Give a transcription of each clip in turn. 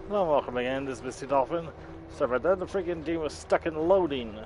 Hello, welcome again. This is Misty Dolphin. Sorry about that. The freaking game was stuck in loading.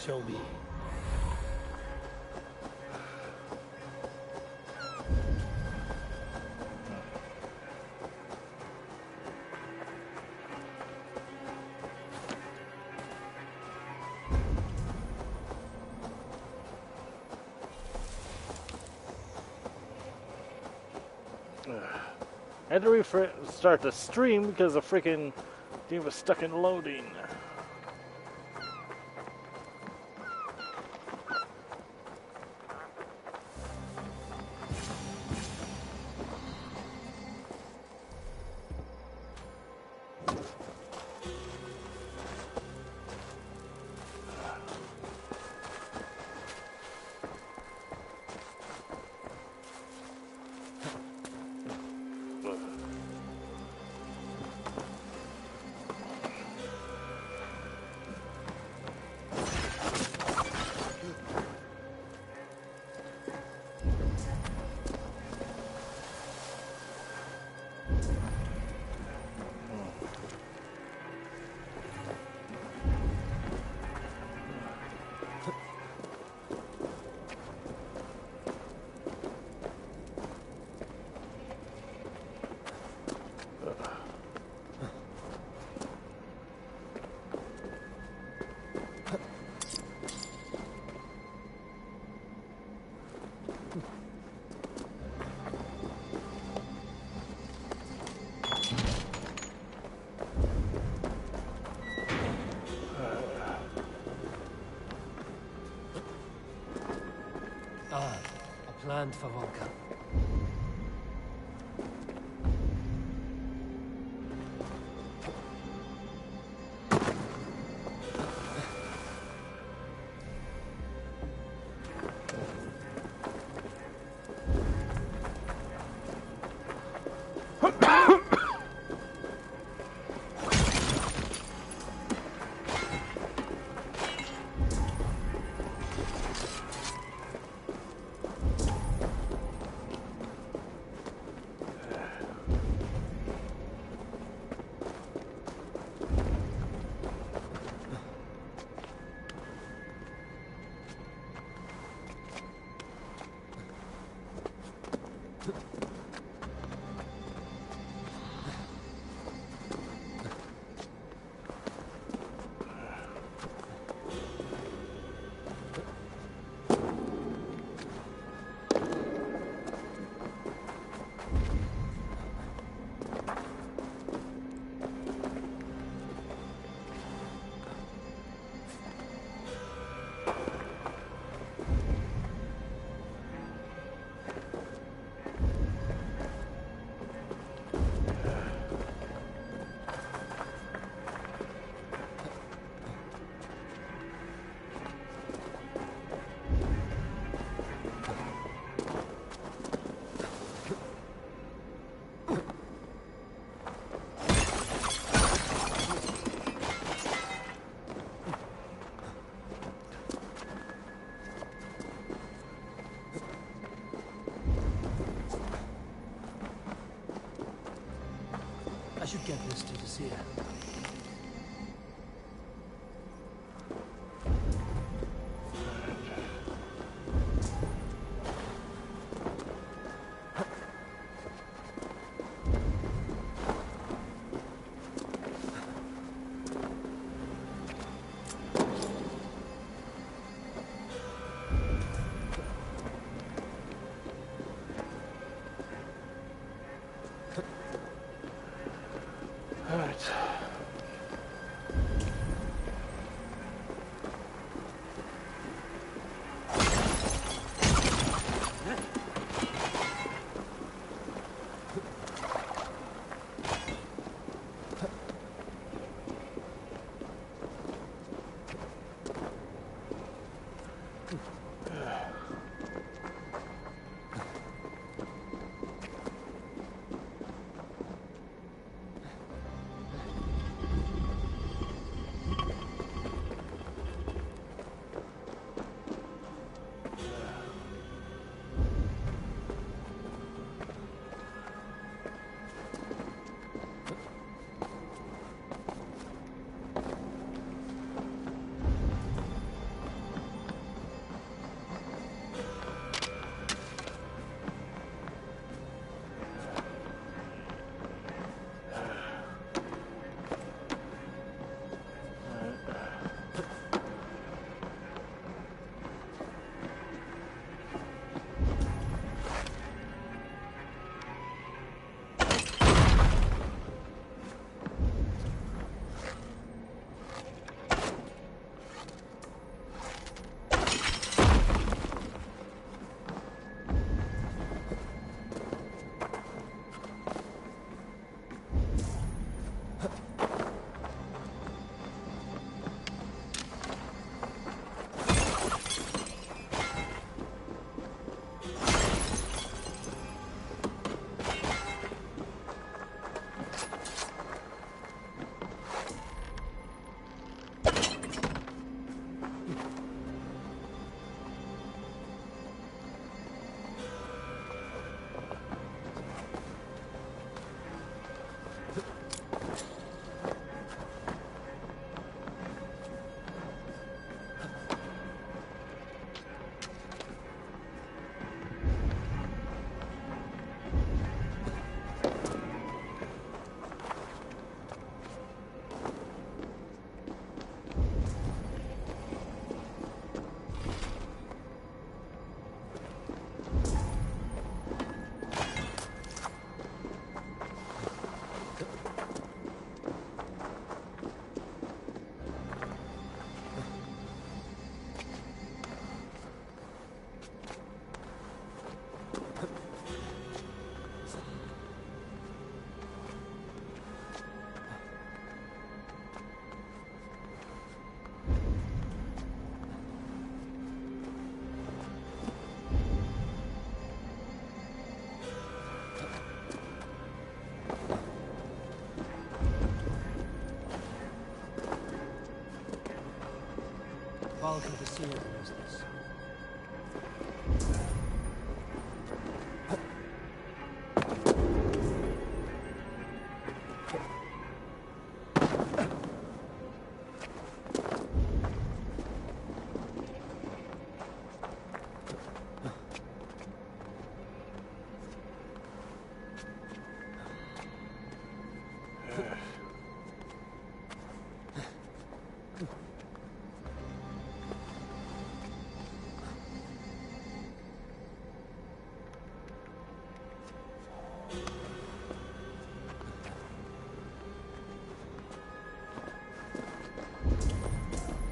Show me. I had to restart the stream because the freaking game was stuck in loading. A plan for Volca. should get this to the seer. Alright. Valka the seer knows this.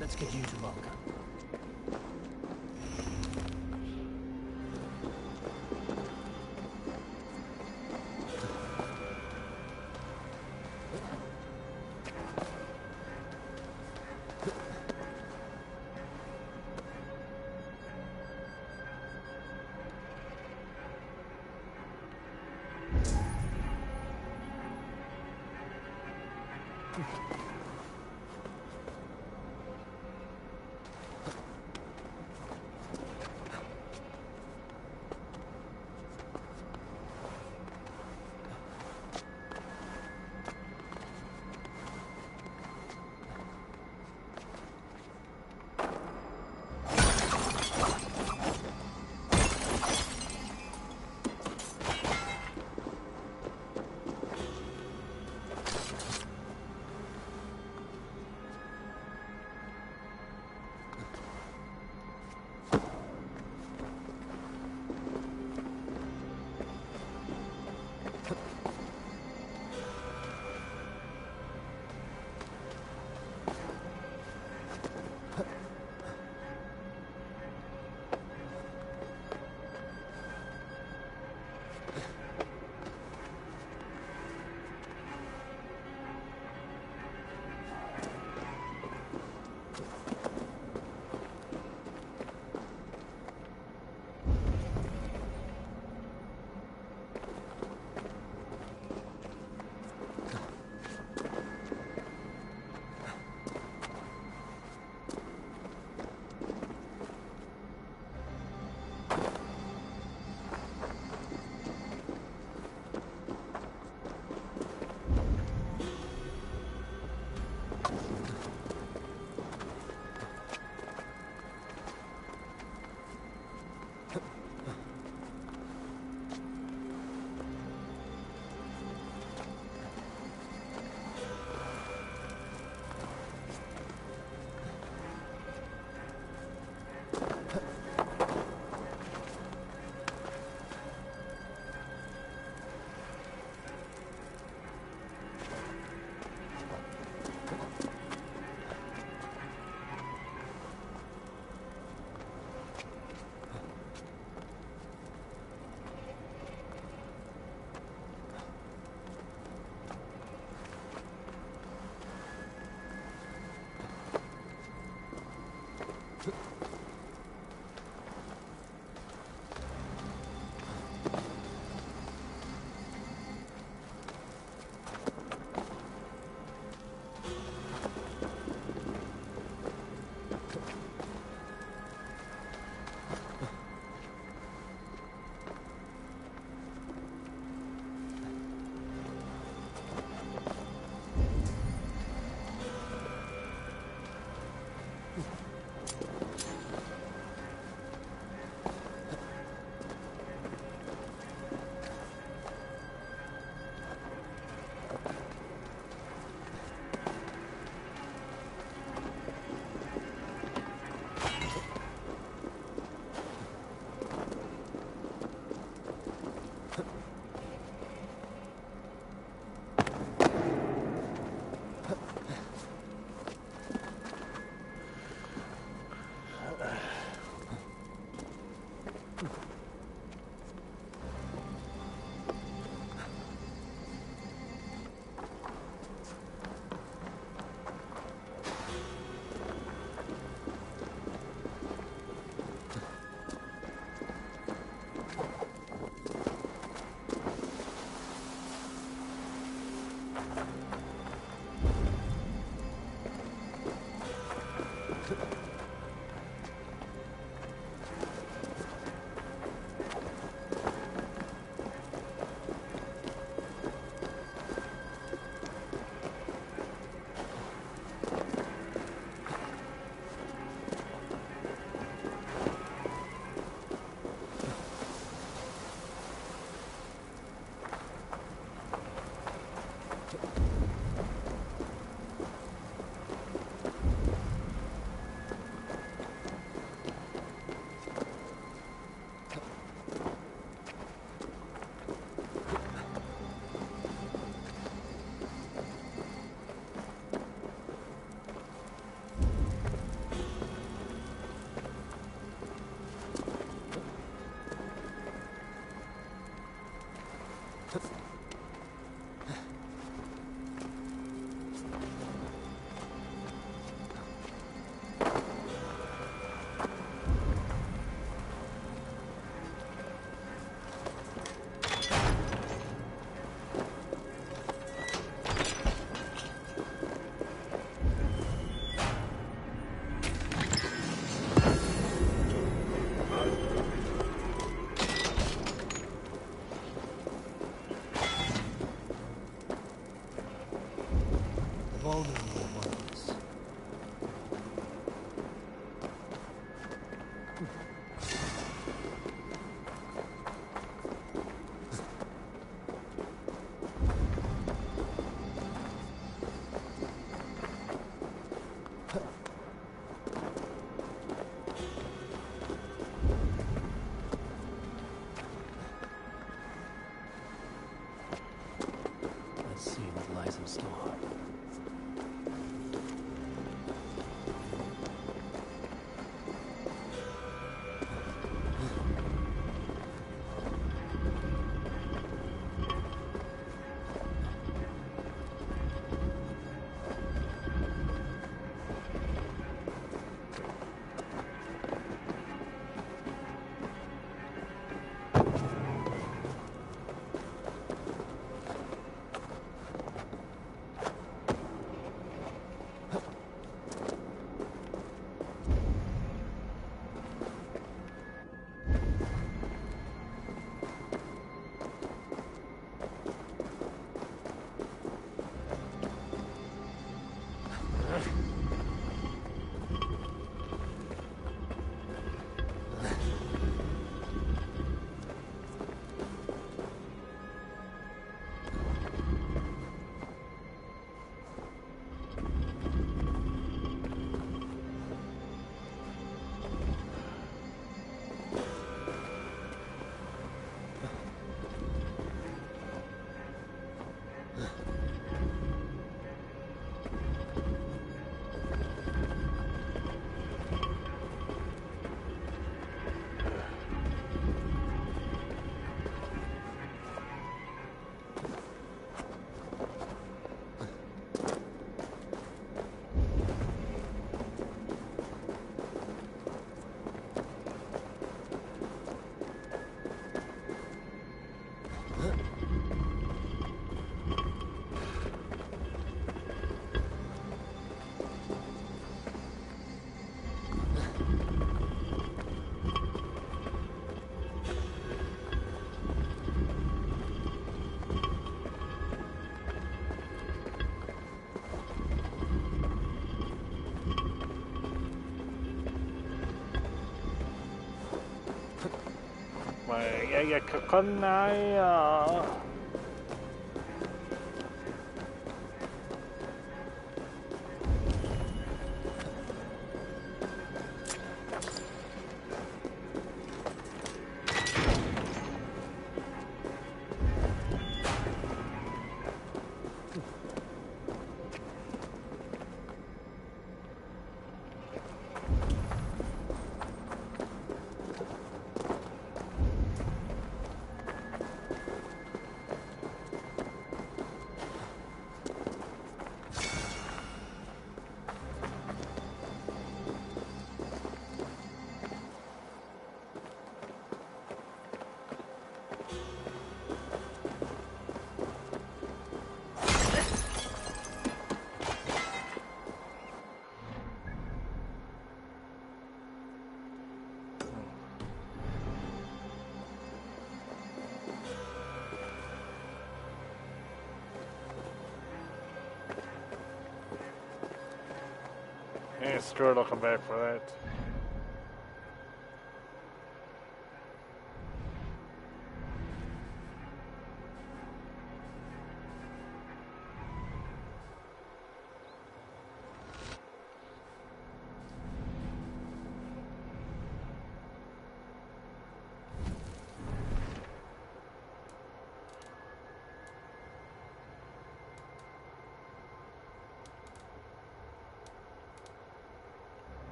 Let's get you to Valka. my yeah coconut. Yeah, screw it, I'll come back for that.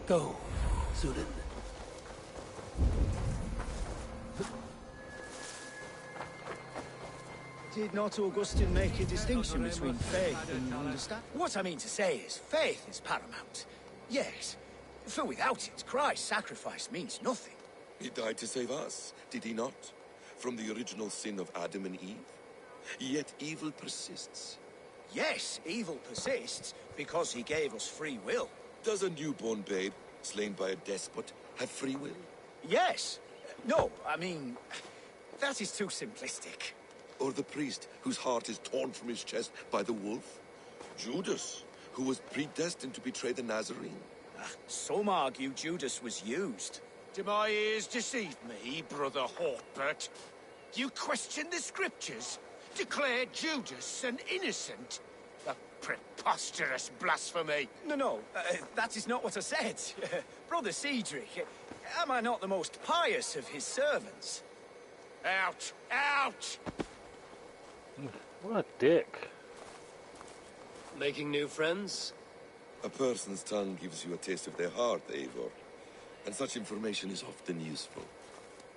Go, Sudan. Did not Augustine make a distinction between faith and understanding? What I mean to say is, faith is paramount. Yes, for without it, Christ's sacrifice means nothing. He died to save us, did he not? From the original sin of Adam and Eve? Yet evil persists. Yes, evil persists because he gave us free will. Does a newborn babe, slain by a despot, have free will? Yes. No, I mean, that is too simplistic. Or the priest whose heart is torn from his chest by the wolf? Judas, who was predestined to betray the Nazarene? Some argue Judas was used. Do my ears deceive me, Brother Hawkbert? You question the scriptures? Declare Judas an innocent? A preposterous blasphemy! No, that is not what I said. Brother Cedric, am I not the most pious of his servants? Out! Out! What a dick. Making new friends? A person's tongue gives you a taste of their heart, Eivor. And such information is often useful.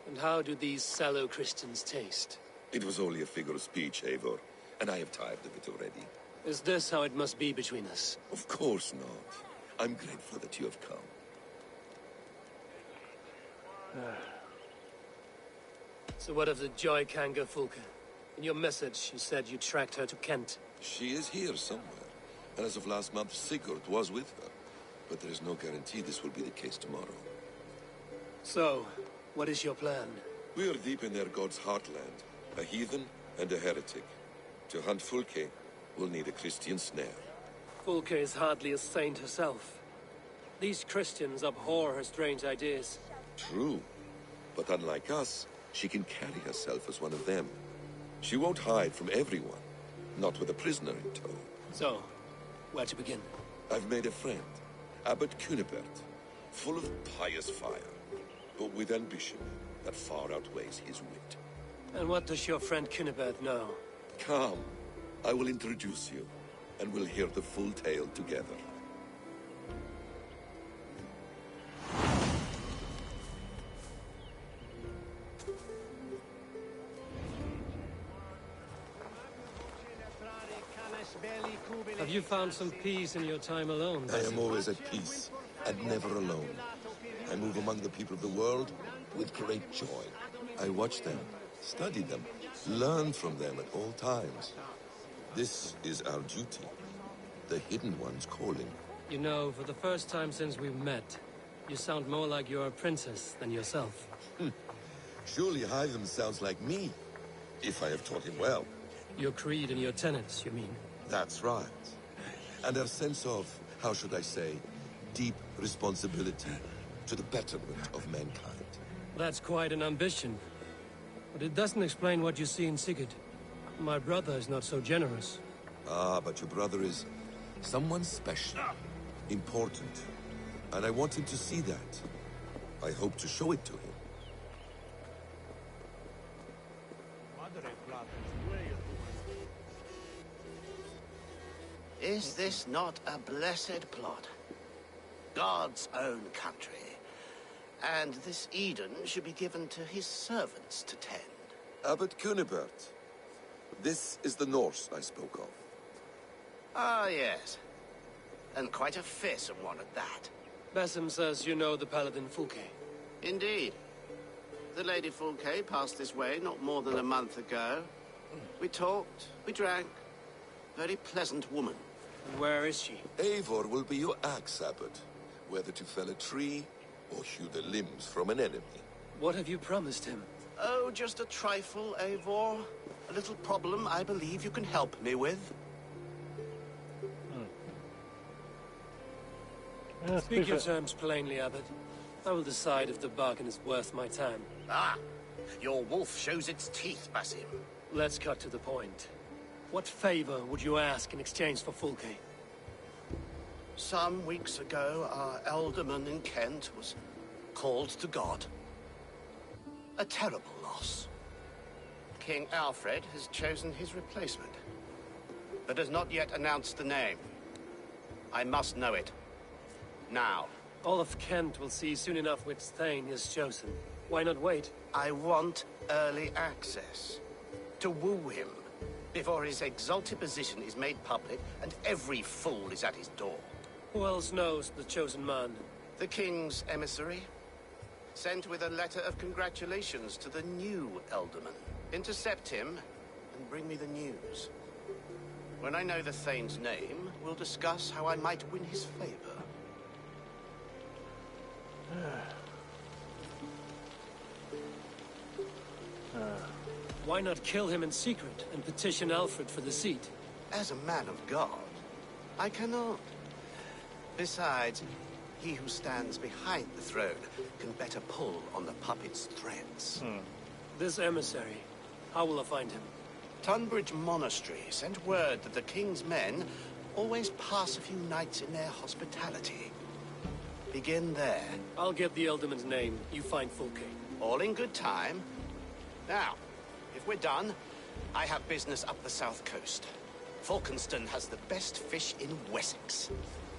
And how do these sallow Christians taste? It was only a figure of speech, Eivor, and I have tired of it already. Is this how it must be between us? Of course not. I'm grateful that you have come. So what of the Joy Kanga Fulka? In your message, you said you tracked her to Kent. She is here somewhere. And as of last month, Sigurd was with her. But there is no guarantee this will be the case tomorrow. So, what is your plan? We are deep in their god's heartland. A heathen and a heretic. To hunt Fulke, we'll need a Christian snare. Fulke is hardly a saint herself. These Christians abhor her strange ideas. True. But unlike us, she can carry herself as one of them. She won't hide from everyone. Not with a prisoner in tow. So, where to begin? I've made a friend. Abbot Cunibert. Full of pious fire. But with ambition that far outweighs his wit. And what does your friend Cunibert know? Come. I will introduce you. And we'll hear the full tale together. Have you found some peace in your time alone? I am always at peace, and never alone. I move among the people of the world with great joy. I watch them, study them, learn from them at all times. This is our duty. The Hidden One's calling. You know, for the first time since we met, you sound more like you're a princess than yourself. Surely Hytham sounds like me, if I have taught him well. Your creed and your tenets, you mean? That's right. And our sense of, how should I say, deep responsibility to the betterment of mankind. That's quite an ambition. But it doesn't explain what you see in Sigurd. My brother is not so generous. Ah, but your brother is someone special, important. And I want him to see that. I hope to show it to him. Is this not a blessed plot? God's own country. And this Eden should be given to his servants to tend. Abbot Cunibert. This is the Norse I spoke of. Ah, yes. And quite a fearsome one at that. Basim says you know the paladin Fulke. Indeed. The Lady Fulke passed this way not more than a month ago. We talked, we drank. Very pleasant woman. And where is she? Eivor will be your axe, Abbot. Whether to fell a tree or hew the limbs from an enemy. What have you promised him? Oh, just a trifle, Eivor. A little problem I believe you can help me with. Speak your terms plainly, Abbot. I will decide if the bargain is worth my time. Ah, your wolf shows its teeth, Basim. Let's cut to the point. What favor would you ask in exchange for Fulke? Some weeks ago, our alderman in Kent was called to God. A terrible loss. King Alfred has chosen his replacement, but has not yet announced the name. I must know it. Now. All of Kent will see soon enough which Thane is chosen. Why not wait? I want early access. To woo him, before his exalted position is made public and every fool is at his door. Who else knows the chosen man? The king's emissary, sent with a letter of congratulations to the new alderman. Intercept him and bring me the news. When I know the Thane's name, we'll discuss how I might win his favor. Why not kill him in secret and petition Alfred for the seat? As a man of God, I cannot. Besides, he who stands behind the throne can better pull on the puppet's threads. This emissary, how will I find him? Tunbridge Monastery sent word that the king's men always pass a few nights in their hospitality. Begin there. I'll get the alderman's name. You find Fulke. All in good time. Now, if we're done, I have business up the south coast. Falkenston has the best fish in Wessex.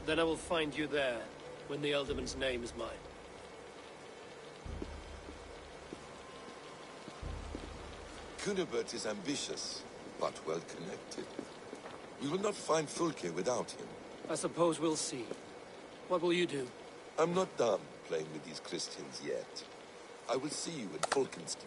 Then I will find you there, when the alderman's name is mine. Cunibert is ambitious, but well connected. We will not find Fulke without him. I suppose we'll see. What will you do? I'm not done playing with these Christians yet. I will see you in Fulkenston.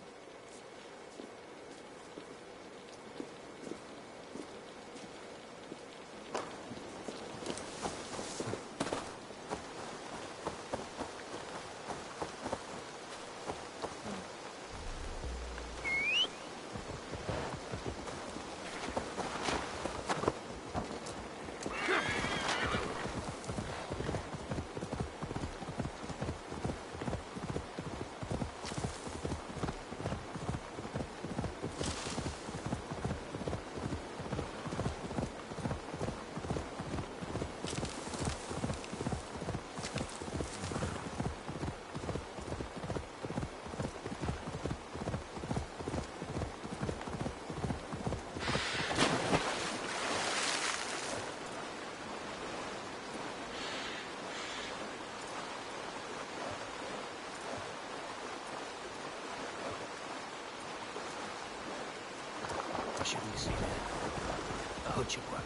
Shouldn't you see that? I heard you work.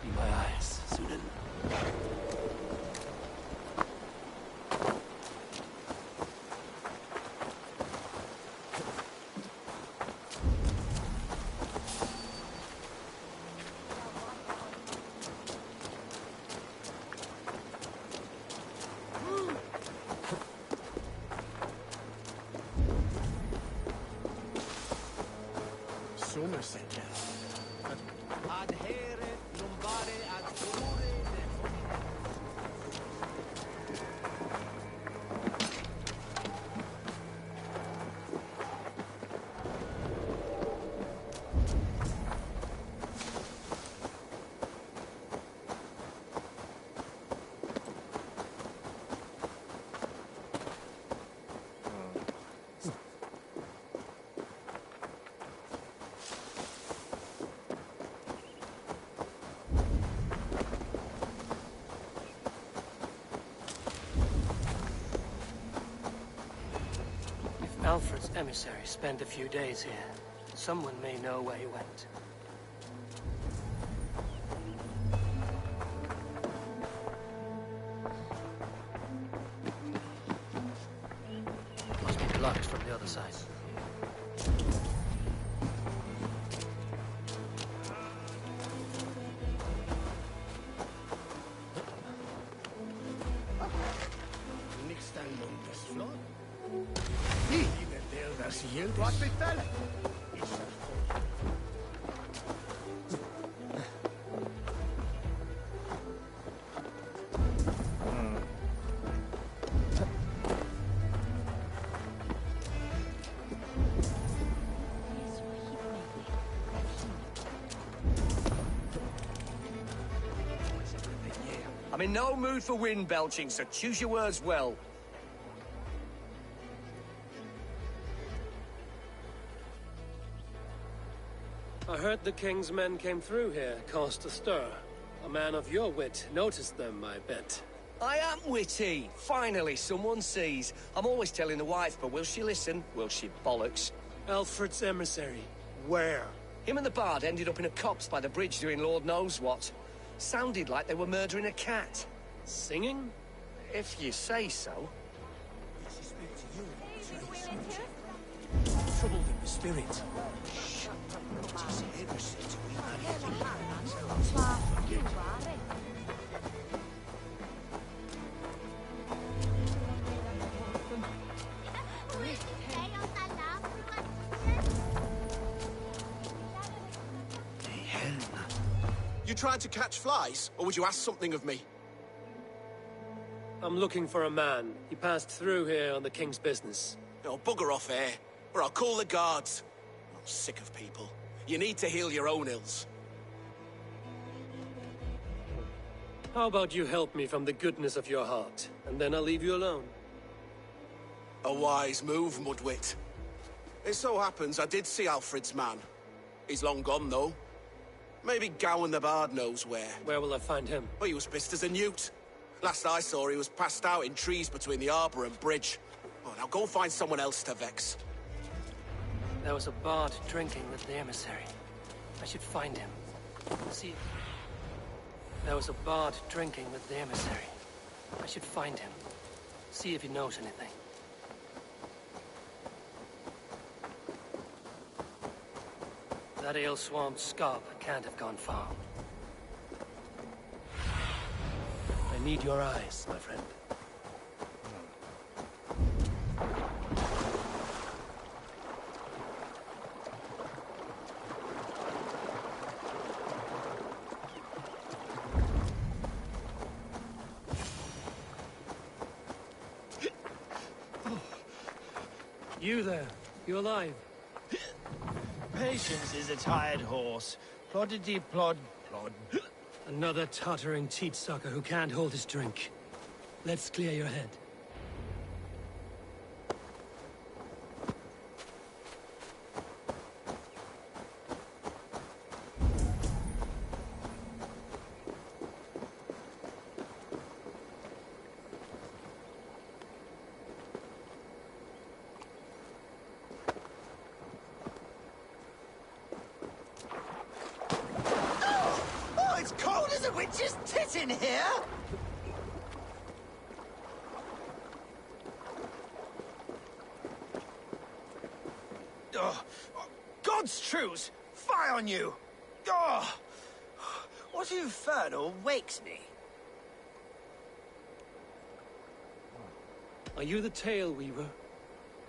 Be my eyes, Sudan. Alfred's emissary spent a few days here. Someone may know where he went. Must be blocked from the other side. Was befell? I'm in no mood for wind belching, so choose your words well. I heard the king's men came through here, caused a stir. A man of your wit noticed them, I bet. I am witty. Finally, someone sees. I'm always telling the wife, but will she listen? Will she bollocks? Alfred's emissary. Where? Him and the bard ended up in a copse by the bridge doing Lord knows what. Sounded like they were murdering a cat. Singing? If you say so. Troubled in the spirit. You tried to catch flies, or would you ask something of me? I'm looking for a man. He passed through here on the king's business. Oh, bugger off here, or I'll call the guards. I'm sick of people. You need to heal your own ills. How about you help me from the goodness of your heart, and then I'll leave you alone. A wise move, Mudwit. It so happens I did see Alfred's man. He's long gone, though. Maybe Gowan the Bard knows where. Where will I find him? Well, he was pissed as a newt. Last I saw, he was passed out in trees between the arbor and bridge. Oh, now go and find someone else to vex. There was a bard drinking with the emissary. I should find him. See, There was a bard drinking with the emissary. I should find him. See if he knows anything. That ale-swamped scarp can't have gone far. I need your eyes, my friend. You there. You alive? Patience is a tired horse. Ploddity plod plod. Another tottering teat sucker who can't hold his drink. Let's clear your head. Oh, it's cold as a witch's tit in here! Oh, God's truce! Fie on you! Oh, what infernal wakes me? Are you the Tale Weaver?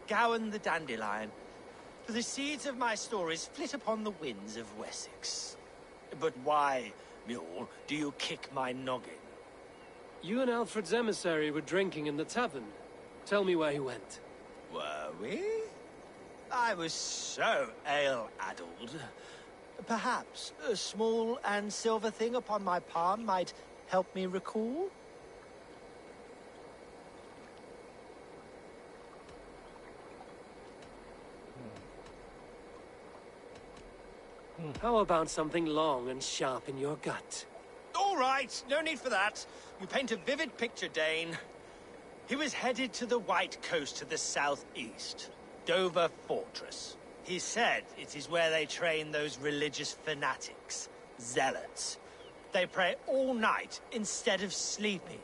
Gowan the Dandelion. The seeds of my stories flit upon the winds of Wessex. But why, mule, do you kick my noggin? You and Alfred's emissary were drinking in the tavern. Tell me where he went. Were we? I was so ale-addled. Perhaps a small and silver thing upon my palm might help me recall? How about something long and sharp in your gut? All right, no need for that. You paint a vivid picture, Dane. He was headed to the White Coast to the southeast, Dover Fortress. He said it is where they train those religious fanatics, zealots. They pray all night instead of sleeping.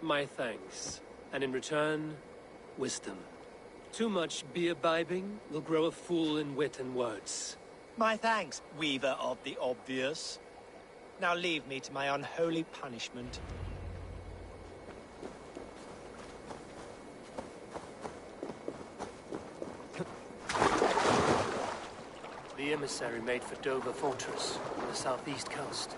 My thanks. And in return, wisdom. Too much beer-bibbing will grow a fool in wit and words. My thanks, Weaver of the Obvious. Now leave me to my unholy punishment. The emissary made for Dover Fortress on the southeast coast.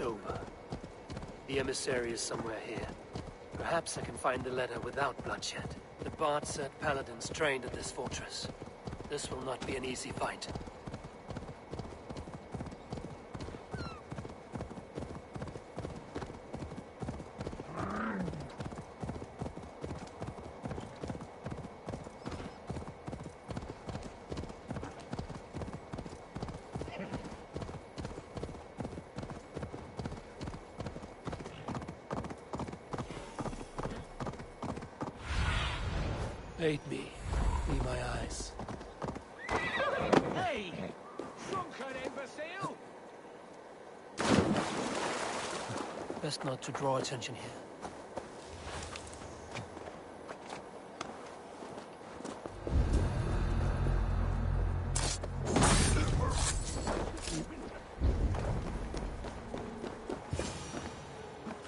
Dover. The emissary is somewhere here. Perhaps I can find the letter without bloodshed. The Bard said paladins trained at this fortress. This will not be an easy fight. Aid me. Be my eyes. Hey! Drunken imbecile! Best not to draw attention here.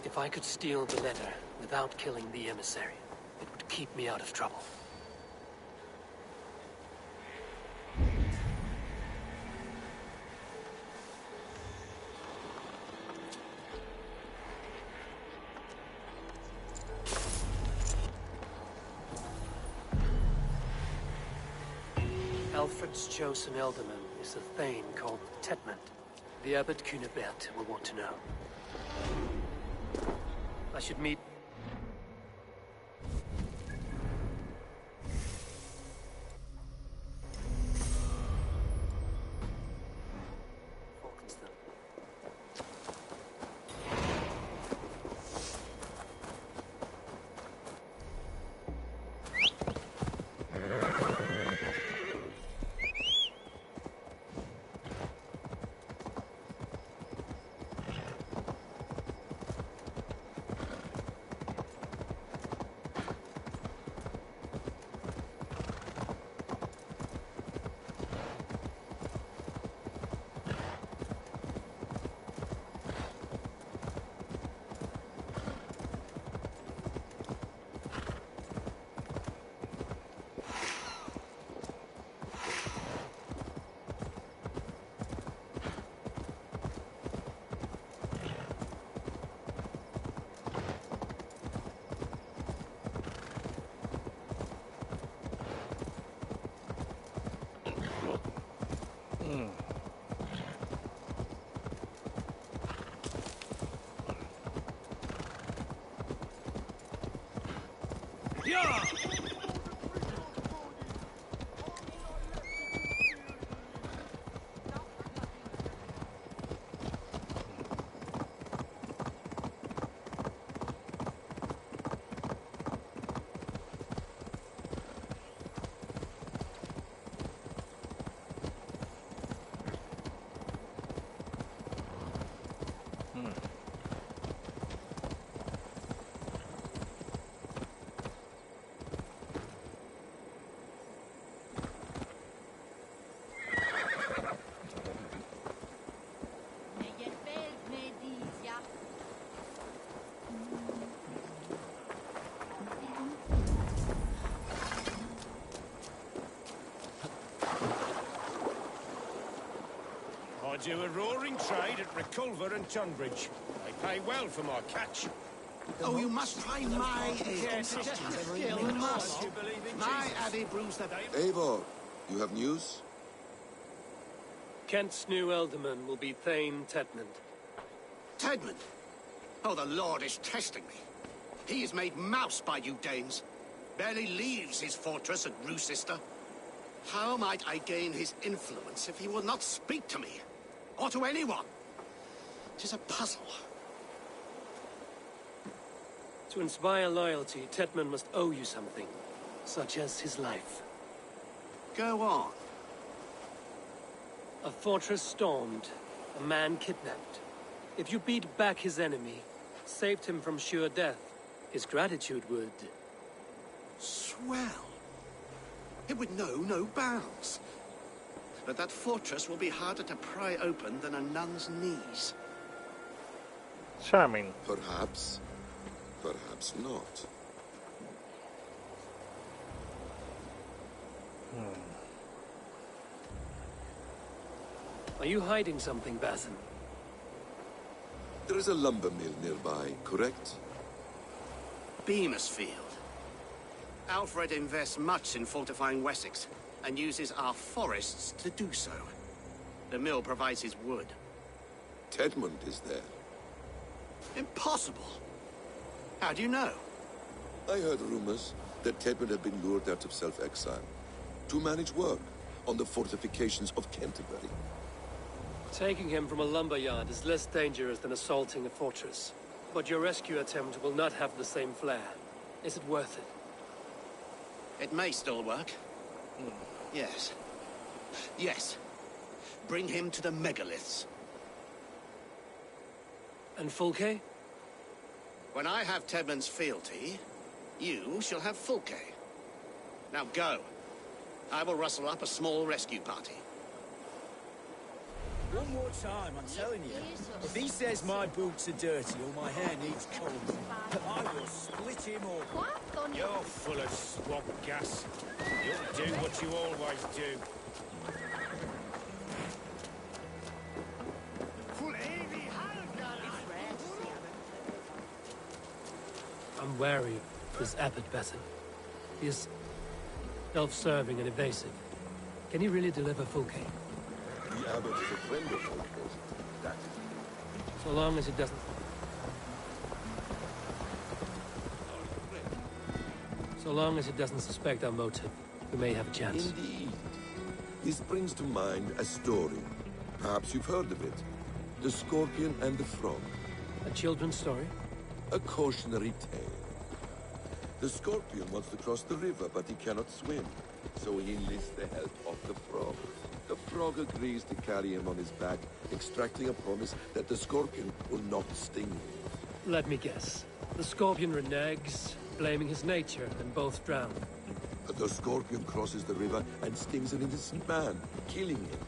If I could steal the letter without killing the emissary, it would keep me out of trouble. Alfred's chosen ealdorman is a thane called Tedmund. The Abbot Cunibert will want to know. I should meet... Falkenston. I do a roaring trade at Reculver and Tunbridge. They pay well for my catch. Oh, you must try my skill and muscle. My Abbey brews the... Eivor, you have news? Kent's new ealdorman will be Thane Tedmund. Tedmund? Oh, the Lord is testing me. He is made mouse by you Danes. Barely leaves his fortress at Roosister. How might I gain his influence if he will not speak to me? Or to anyone? 'Tis a puzzle. To inspire loyalty, Tedmund must owe you something, such as his life. Go on. A fortress stormed, a man kidnapped. If you beat back his enemy, saved him from sure death, his gratitude would... Swell. It would know no bounds. But that fortress will be harder to pry open than a nun's knees. Charming. Perhaps. Perhaps not. Are you hiding something, Basin? There is a lumber mill nearby, correct? Beamisfield. Alfred invests much in fortifying Wessex, and uses our forests to do so. The mill provides his wood. Tedmund is there. Impossible! How do you know? I heard rumors that Tedmund had been lured out of self-exile to manage work on the fortifications of Canterbury. Taking him from a lumberyard is less dangerous than assaulting a fortress. But your rescue attempt will not have the same flair. Is it worth it? It may still work. Yes. Yes. Bring him to the megaliths. And Fulke? When I have Tedmund's fealty, you shall have Fulke. Now go. I will rustle up a small rescue party. One more time, I'm telling you. If he says my boots are dirty or my hair needs combing, I will split him off. You're full of swamp gas. You'll do what you always do. I'm wary of this Abbot Basin. He is self-serving and evasive. Can he really deliver Fulke? The abbot is a friend of Fulke's. That is So long as it doesn't... So long as it doesn't suspect our motive, we may have a chance. indeed. This brings to mind a story. Perhaps you've heard of it. The Scorpion and the Frog. A children's story? A cautionary tale. The Scorpion wants to cross the river, but he cannot swim. So he enlists the help of the Frog. The Frog agrees to carry him on his back, extracting a promise that the Scorpion will not sting him. Let me guess. The Scorpion reneges, blaming his nature, and both drown. But the Scorpion crosses the river and stings an innocent man, killing him.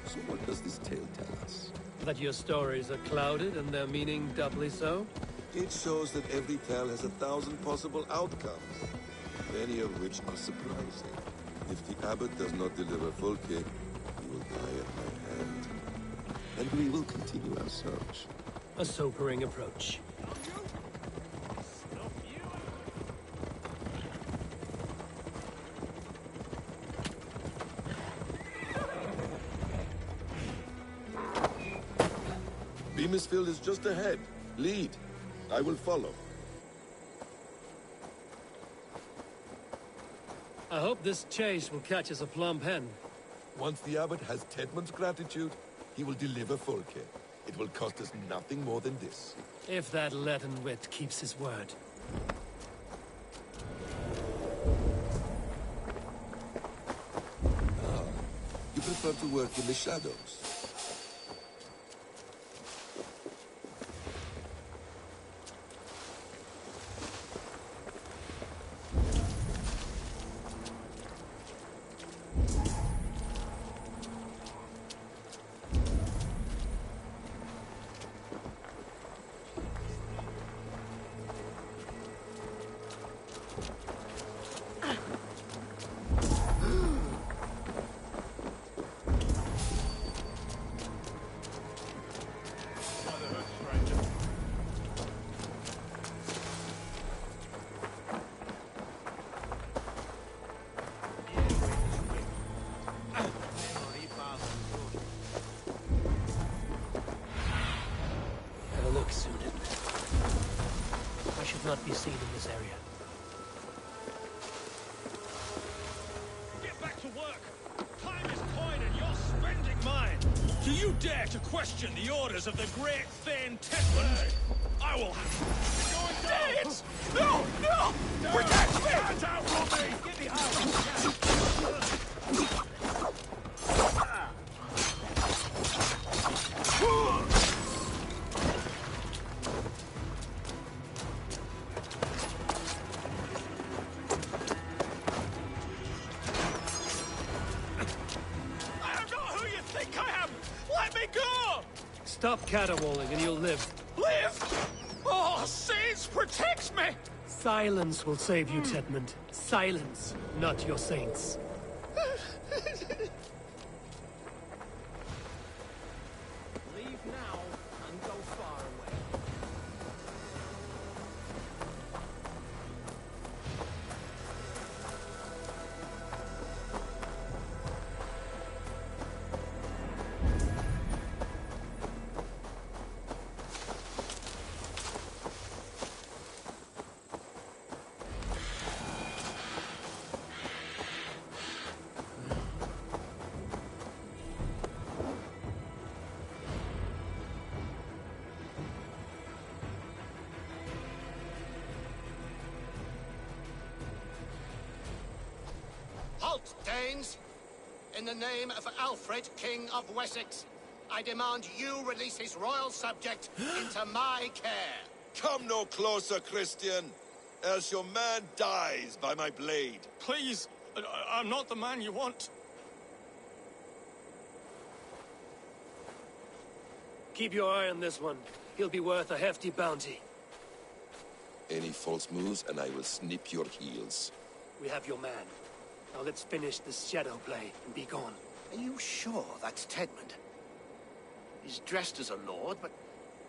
So what does this tale tell us? That your stories are clouded and their meaning doubly so? It shows that every tale has 1,000 possible outcomes, many of which are surprising. If the abbot does not deliver Fulke, he will die at my hand. And we will continue our search. A sobering approach. Beamisfield is just ahead. Lead. I will follow. I hope this chase will catch us a plump hen. Once the abbot has Tedmund's gratitude, he will deliver Fulke. It will cost us nothing more than this. If that leaden wit keeps his word. You prefer to work in the shadows. Have a look, Sunan. I should not be seen in this area. Get back to work! Time is coin and you're spending mine! Do you dare to question the orders of the great Thane Tedmund? I will have... Going down! It! No! No! Protect me! Hands out from me! Get behind! I am not who you think I am! Let me go! Stop caterwauling and you'll live. Live! Oh, saints, protect me! Silence will save you, Tedmund. Silence, not your saints. Leave now and go far Halt, Danes! In the name of Alfred, King of Wessex, I demand you release his royal subject into my care. Come no closer, Christian, else your man dies by my blade. Please, I'm not the man you want. Keep your eye on this one. He'll be worth a hefty bounty. Any false moves, and I will snip your heels. We have your man. Now let's finish this shadow play and be gone. Are you sure that's Tedmund? He's dressed as a lord, but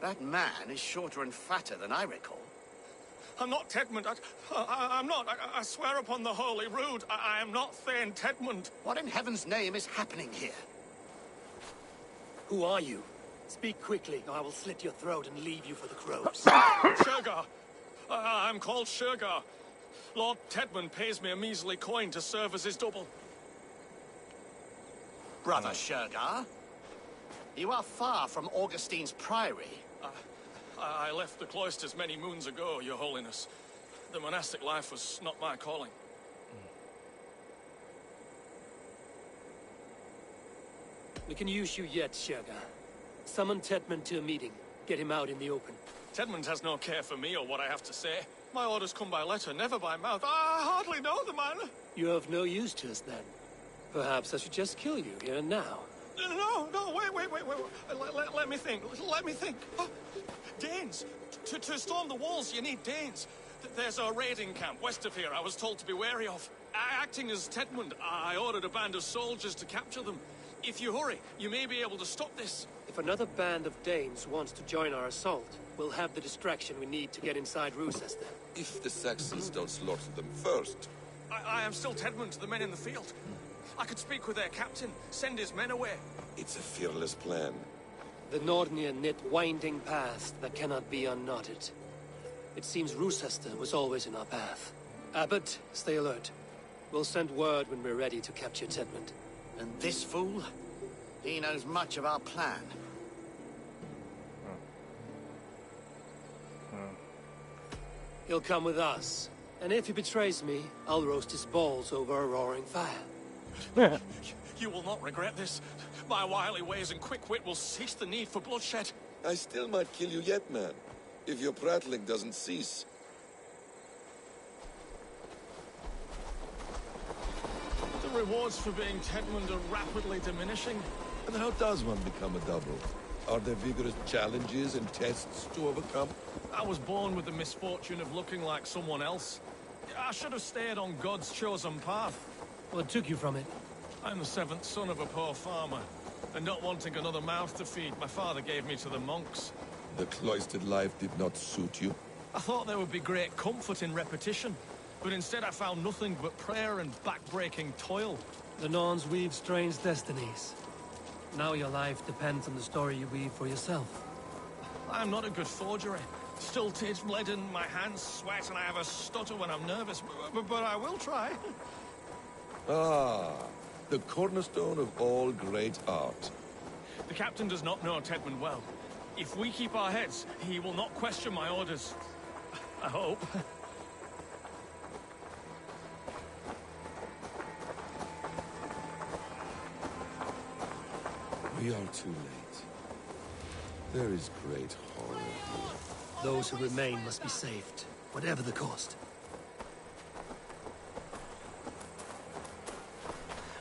that man is shorter and fatter than I recall. I'm not Tedmund. I'm not. I swear upon the Holy Rood, I am not Thane Tedmund. What in heaven's name is happening here? Who are you? Speak quickly, or I will slit your throat and leave you for the crows. Shergar. I'm called Shergar. Lord Tedmund pays me a measly coin to serve as his double. Brother Shergar, you are far from Augustine's priory. I left the cloisters many moons ago, Your Holiness. The monastic life was not my calling. We can use you yet, Shergar. Summon Tedmund to a meeting. Get him out in the open. Tedmund has no care for me or what I have to say. My orders come by letter, never by mouth. I hardly know the man. You're of no use to us, then. Perhaps I should just kill you here and now. No, wait. Let me think. Oh, Danes. To storm the walls, you need Danes. There's a raiding camp west of here I was told to be wary of. Acting as Tedmund, I ordered a band of soldiers to capture them. If you hurry, you may be able to stop this. If another band of Danes wants to join our assault, we'll have the distraction we need to get inside Rochester. If the Saxons don't slaughter them first. I am still Tedmund to the men in the field. I could speak with their captain, send his men away. It's a fearless plan. The Nordnir knit winding paths that cannot be unknotted. It seems Rochester was always in our path. Abbot, stay alert. We'll send word when we're ready to capture Tedmund. And this fool? He knows much of our plan. He'll come with us. And if he betrays me, I'll roast his balls over a roaring fire. You will not regret this. My wily ways and quick wit will cease the need for bloodshed. I still might kill you yet, man. If your prattling doesn't cease. The rewards for being Tedmund are rapidly diminishing. And how does one become a double? Are there vigorous challenges and tests to overcome? I was born with the misfortune of looking like someone else. I should have stayed on God's chosen path. What took you from it? I'm the seventh son of a poor farmer, and not wanting another mouth to feed, my father gave me to the monks. The cloistered life did not suit you? I thought there would be great comfort in repetition, but instead I found nothing but prayer and back-breaking toil. The Norns weave strange destinies. Now your life depends on the story you weave for yourself. I am not a good forgery. Stilted, leaden, my hands sweat, and I have a stutter when I'm nervous, but I will try. Ah, the cornerstone of all great art. The captain does not know Tedmund well. If we keep our heads, he will not question my orders. I hope. We are too late. There is great horror here. Those who remain must be saved, whatever the cost.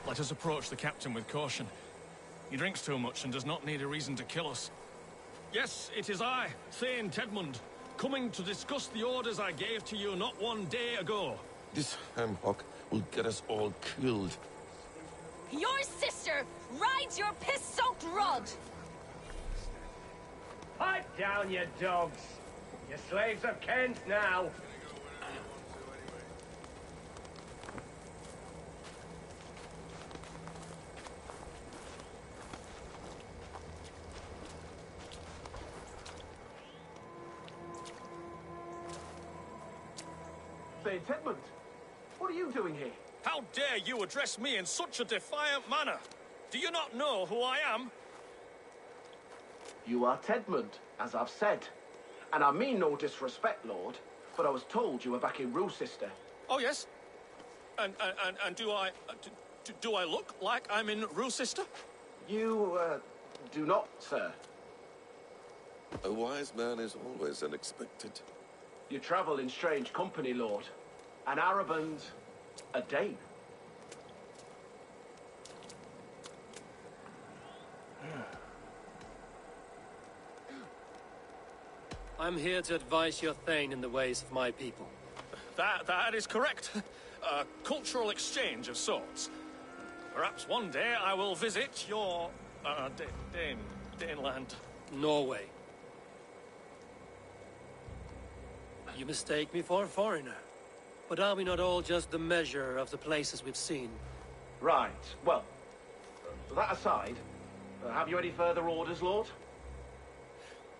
Let us approach the captain with caution. He drinks too much and does not need a reason to kill us. Yes, it is I, Thane Tedmund, coming to discuss the orders I gave to you not one day ago. This ham-hock will get us all killed. Your sister rides your piss-soaked rod! Pipe down, you dogs! You're slaves of Kent now! Say, Tedmund, what are you doing here? How dare you address me in such a defiant manner? Do you not know who I am? You are Tedmund, as I've said. And I mean no disrespect, Lord, but I was told you were back in Rochester. Oh, yes? And do I look like I'm in Rochester? You, do not, sir. A wise man is always unexpected. You travel in strange company, Lord. An Arab and a Dane. I'm here to advise your Thane in the ways of my people. That is correct. A cultural exchange of sorts. Perhaps one day I will visit your, Daneland. Norway. You mistake me for a foreigner. But are we not all just the measure of the places we've seen? Right. Well, that aside, have you any further orders, Lord?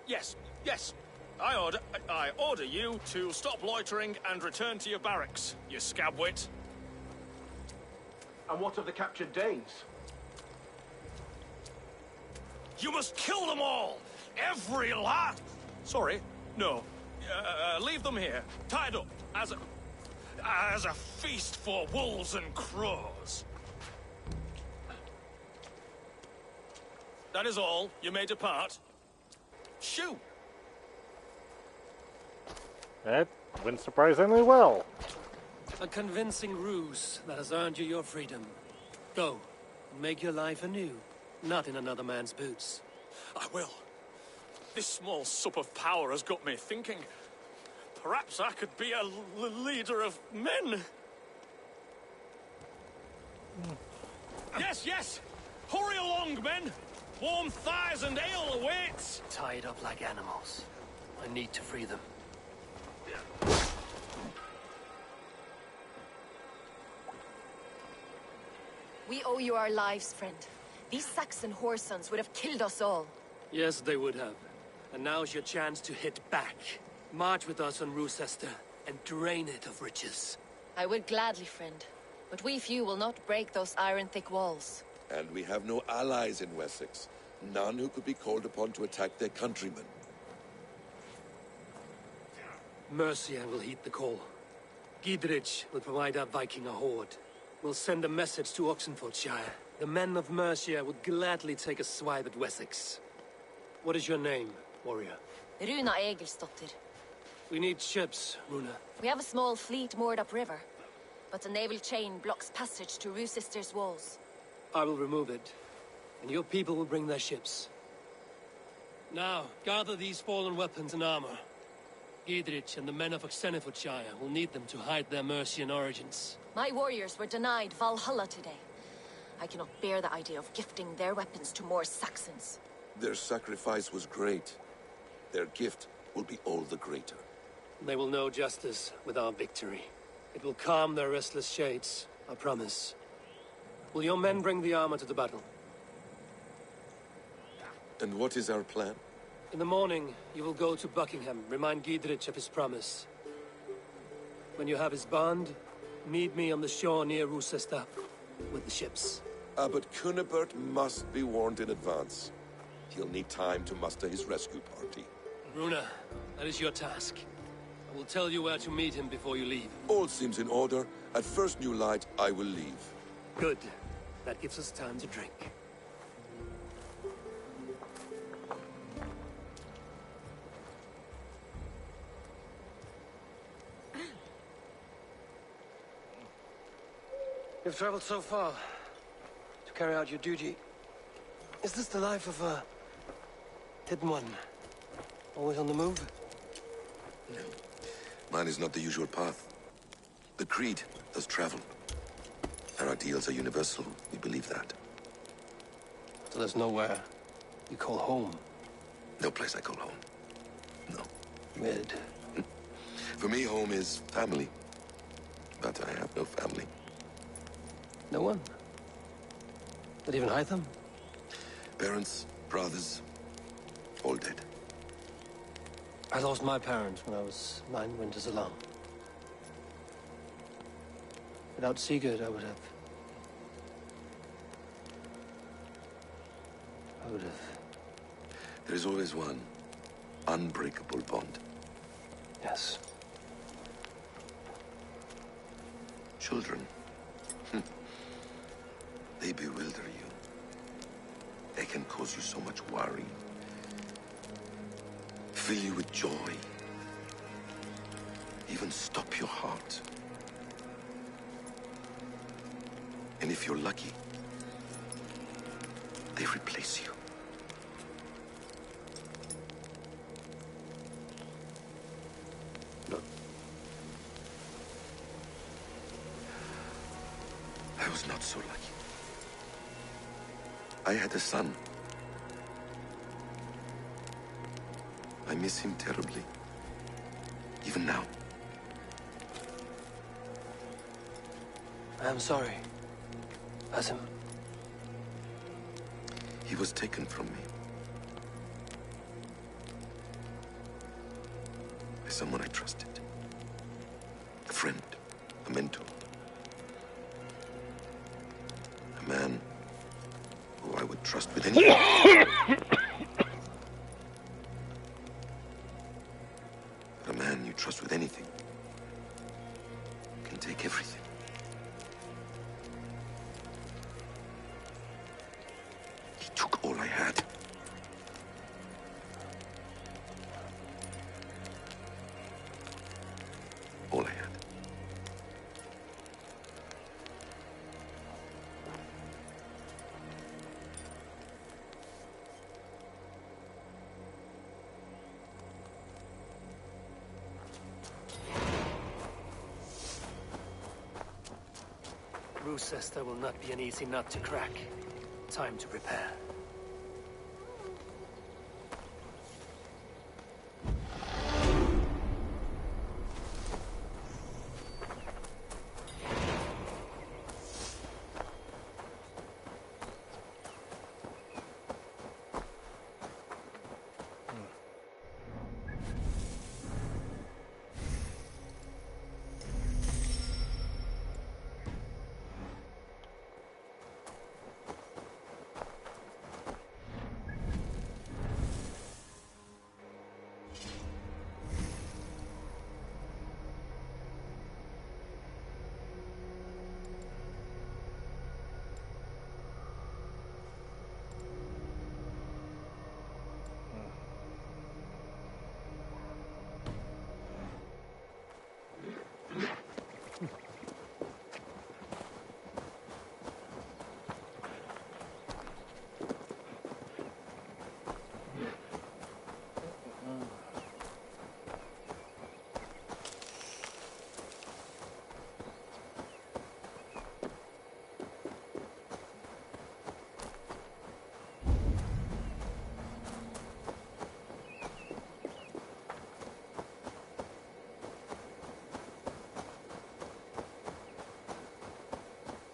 Yes, yes. I order you to stop loitering and return to your barracks, you scabwit. And what of the captured Danes? You must kill them all! Every last... Sorry, no. Leave them here, tied up, as a feast for wolves and crows. That is all. You may depart. Shoo! That went surprisingly well. A convincing ruse that has earned you your freedom. Go, and make your life anew, not in another man's boots. I will. This small sup of power has got me thinking. Perhaps I could be a leader of men. Yes, yes! Hurry along, men! Warm thighs and ale awaits! Tied up like animals. I need to free them. We owe you our lives, friend. These Saxon whoresons would have killed us all. Yes, they would have. And now's your chance to hit back. March with us on Rochester and drain it of riches. I would gladly, friend. But we few will not break those iron-thick walls. And we have no allies in Wessex. None who could be called upon to attack their countrymen. Mercia will heed the call. Gidrich will provide our Viking a horde. We'll send a message to Oxenfordshire. The men of Mercia would gladly take a swipe at Wessex. What is your name, warrior? Runa Egilsdotter. We need ships, Runa. We have a small fleet moored upriver, but the naval chain blocks passage to Rochester's walls. I will remove it, and your people will bring their ships. Now, gather these fallen weapons and armor. Gidrich and the men of Oxenfordshire will need them to hide their Mercian origins. My warriors were denied Valhalla today. I cannot bear the idea of gifting their weapons to more Saxons. Their sacrifice was great. Their gift will be all the greater. They will know justice with our victory. It will calm their restless shades, I promise. Will your men bring the armor to the battle? And what is our plan? In the morning, you will go to Buckingham, remind Gidrich of his promise. When you have his bond, meet me on the shore near Rochester with the ships. Abbot Cunibert must be warned in advance. He'll need time to muster his rescue party. Runa, that is your task. I will tell you where to meet him before you leave. All seems in order. At first new light, I will leave. Good. That gives us time to drink. You've traveled so far to carry out your duty. Is this the life of a hidden one? Always on the move? No. Mine is not the usual path. The Creed does travel. Our ideals are universal. We believe that. So there's nowhere you call home? No place I call home. No. Mid. For me, home is family. But I have no family. No one? Not even Hytham? Parents, brothers, all dead. I lost my parents when I was 9 winters alone. Without Sigurd, I would have... There is always one unbreakable bond. Yes. Children. They bewilder you. They can cause you so much worry. Fill you with joy. Even stop your heart. And if you're lucky, they replace you. No. I was not so lucky. I had a son. I miss him terribly. Even now. I'm sorry. Asim. He was taken from me. By someone I trusted. A friend. A mentor. A man who I would trust with anything. But a man you trust with anything can take everything. He took all I had. All I had. Rochester will not be an easy nut to crack. Time to prepare.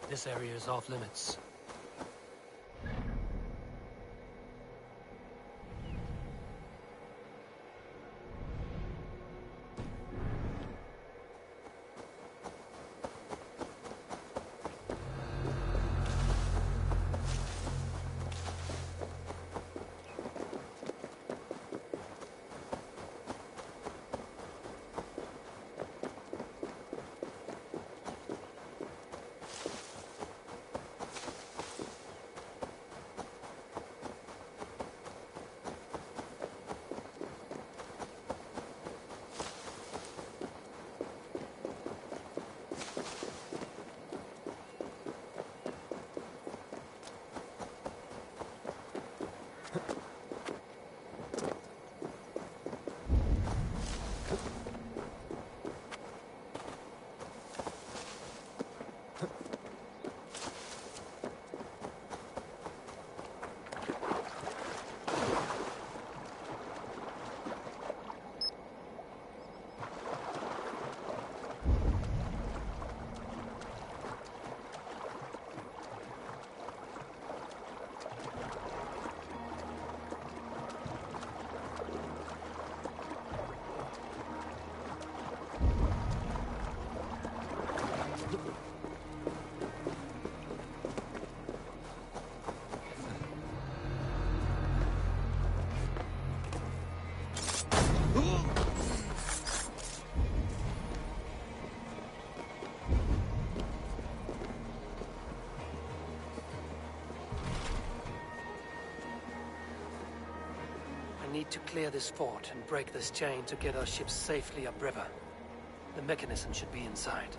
This area is off limits. clear this fort and break this chain to get our ships safely upriver. The mechanism should be inside.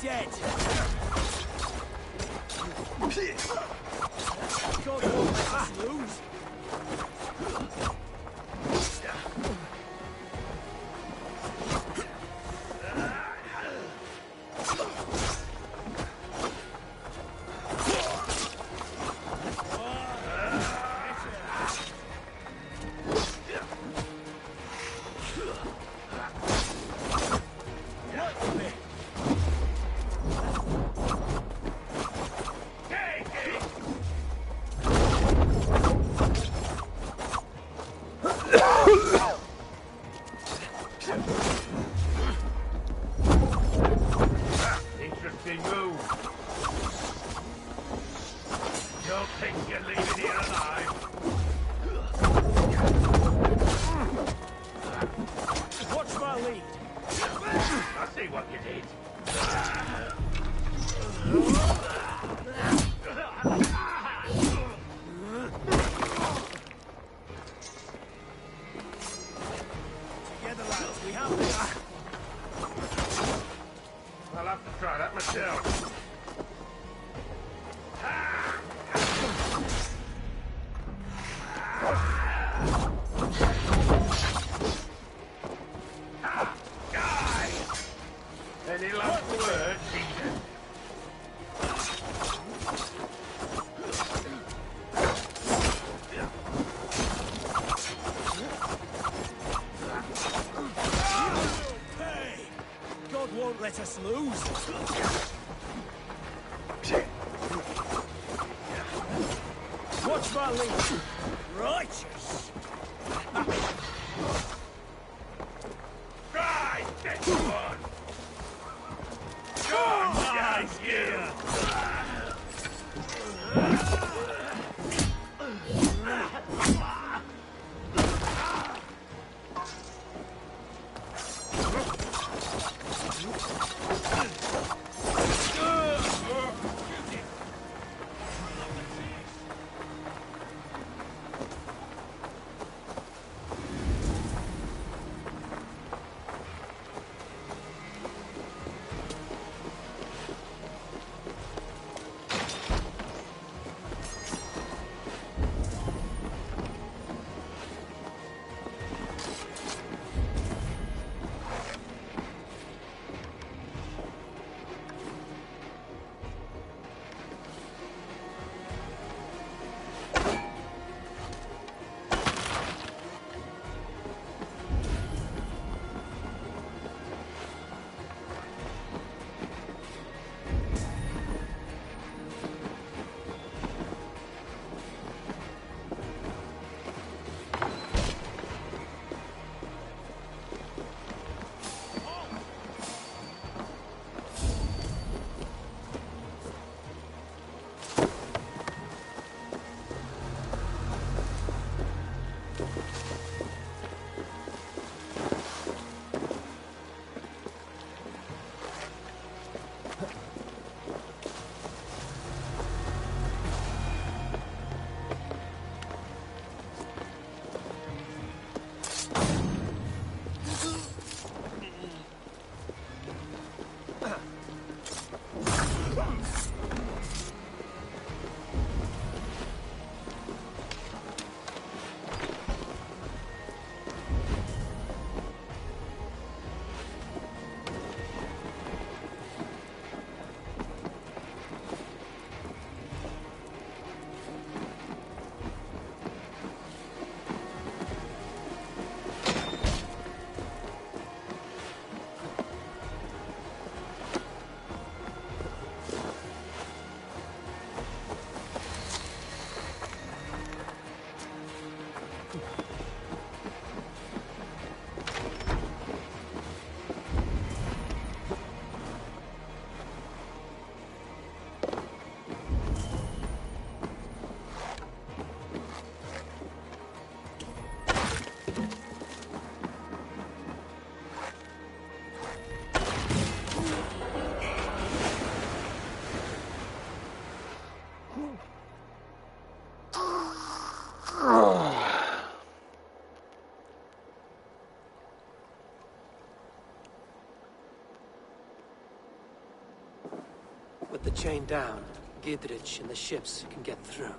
Dead. God won't let us lose. Interesting move. Don't think you're leaving here alive. Watch my lead. I see what you did. Together, lads, we have this. I'll have to try that myself. Guy! Any last words, Ethan? Hey! God won't let us lose. Watch my lead. Righteous. Try this one! God damn you! Put the chain down. Gidrich and the ships can get through.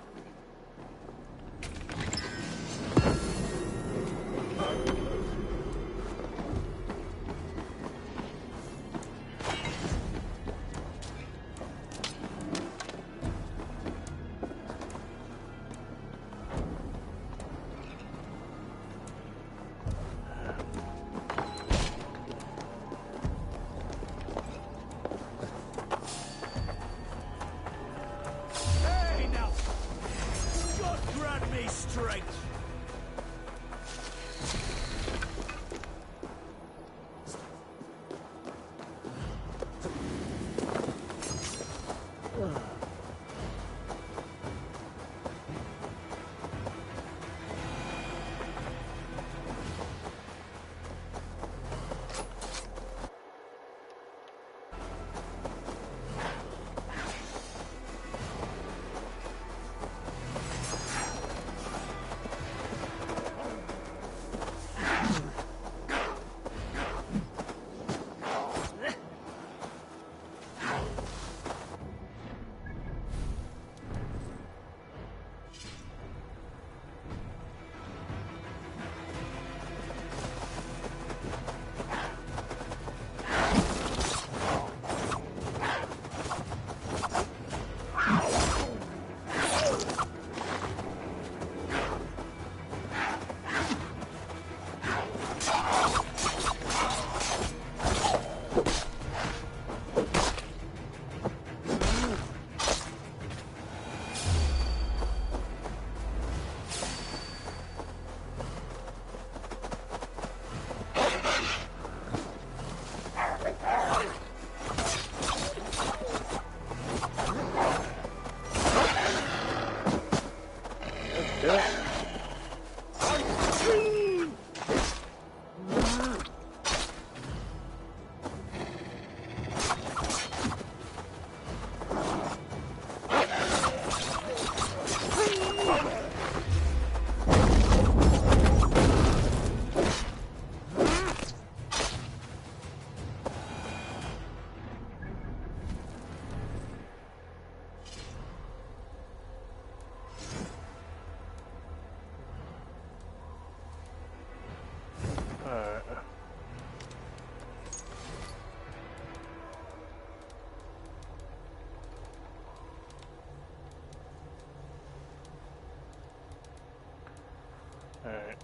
Alright.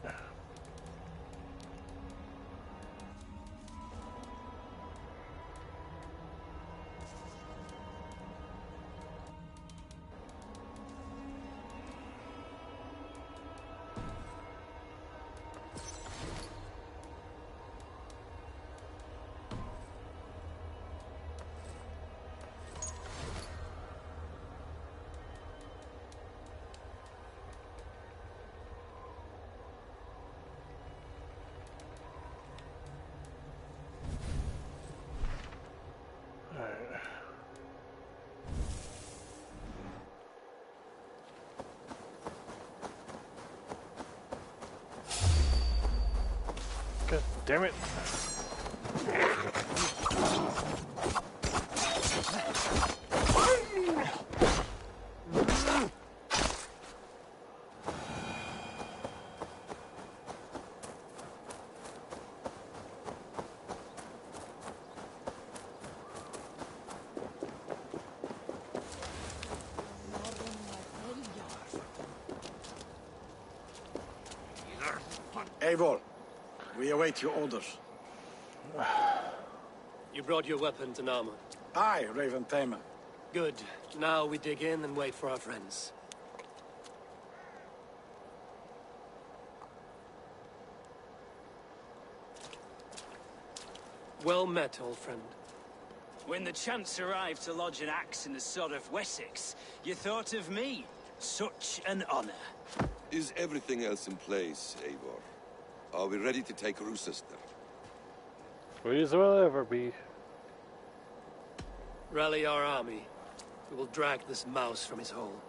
God damn it. Eivor, we await your orders. You brought your weapons and armor. Aye, Raven Tamer. Good. Now we dig in and wait for our friends. Well met, old friend. When the chance arrived to lodge an axe in the sod of Wessex, you thought of me. Such an honor. Is everything else in place, Eivor? Are we ready to take Rochester? We as well ever be. Rally our army. We will drag this mouse from his hole.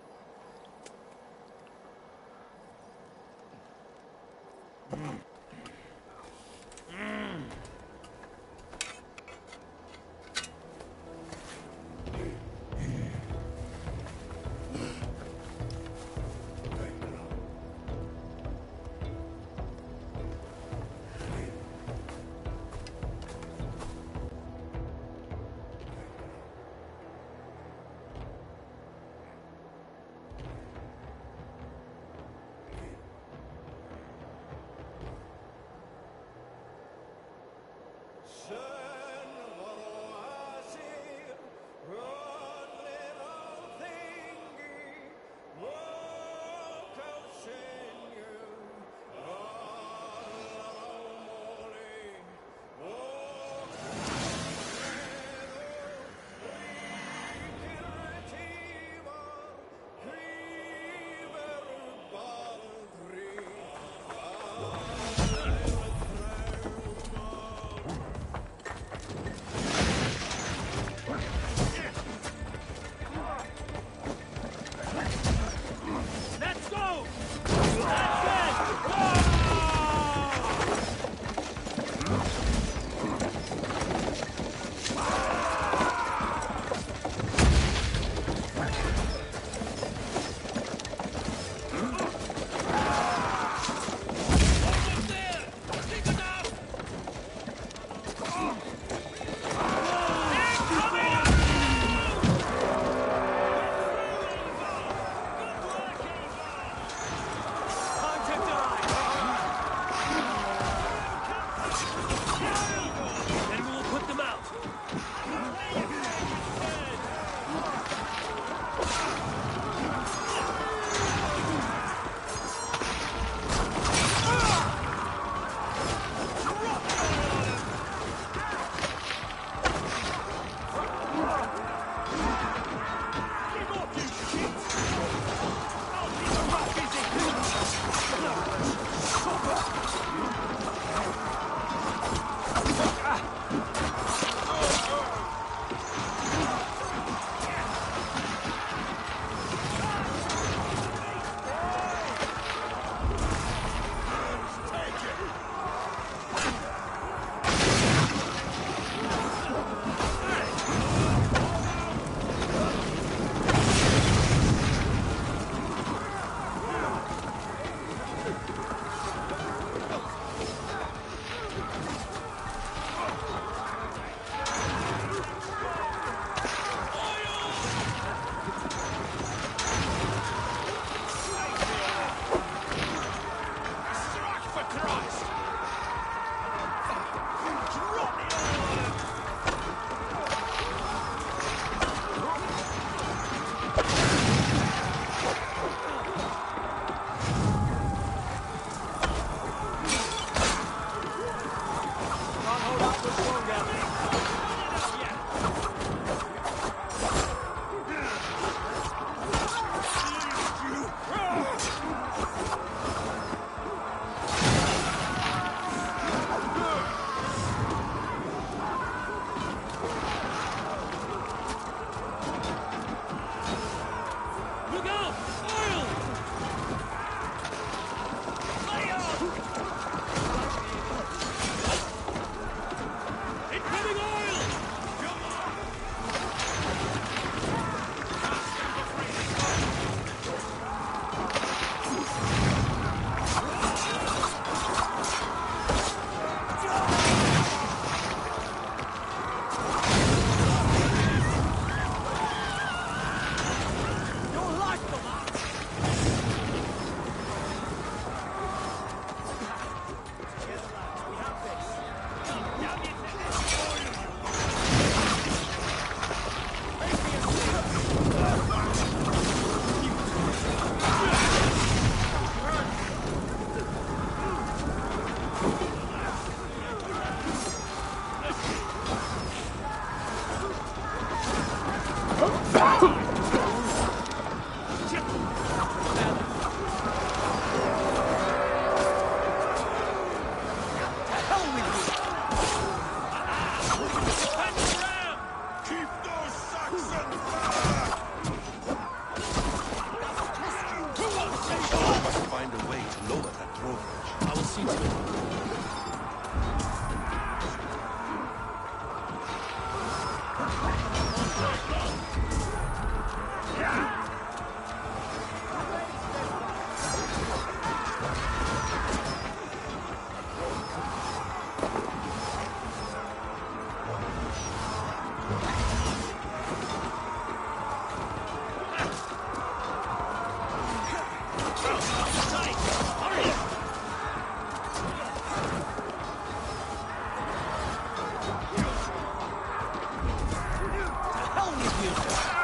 hell with you!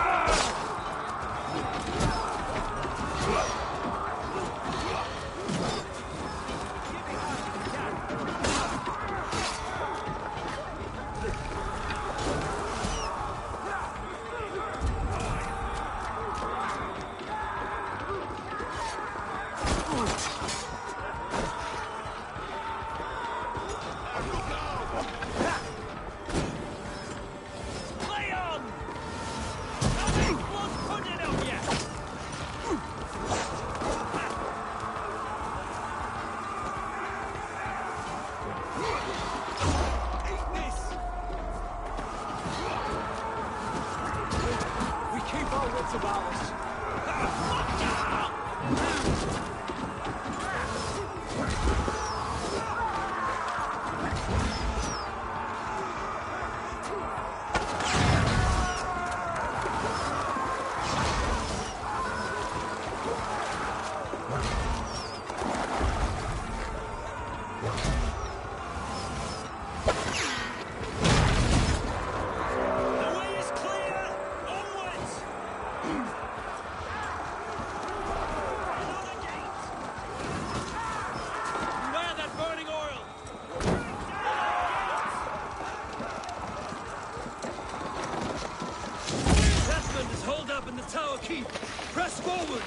Press forward!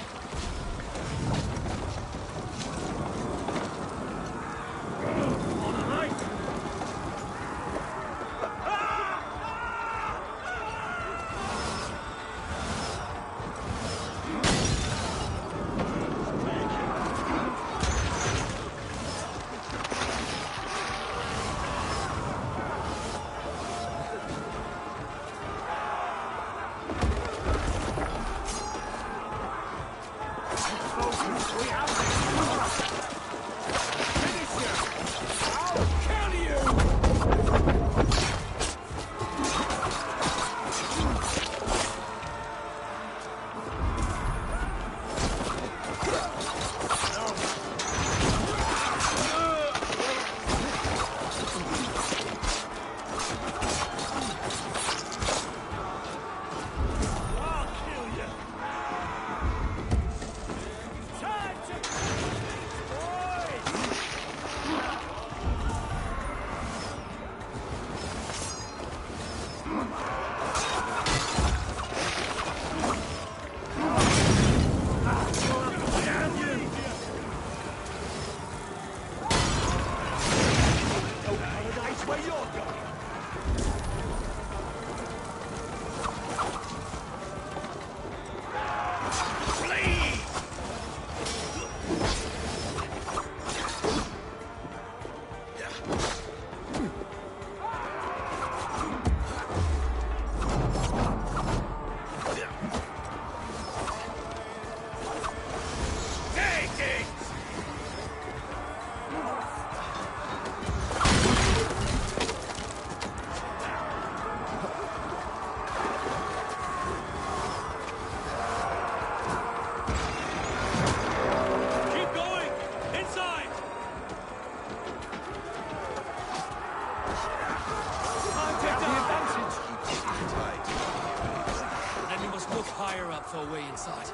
Higher up for a way inside.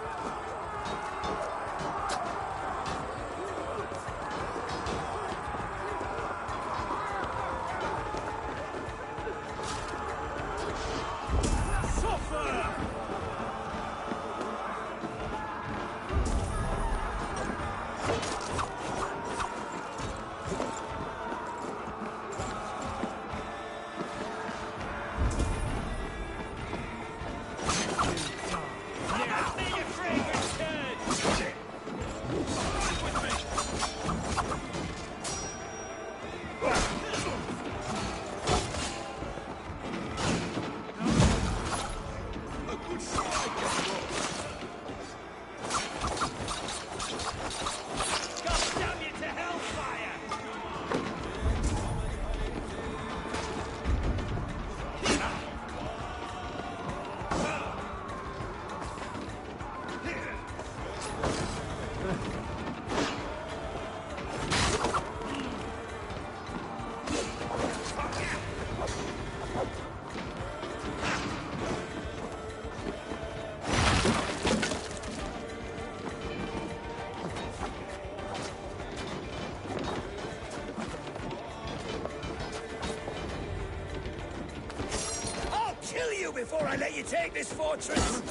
kill you before I let you take this fortress!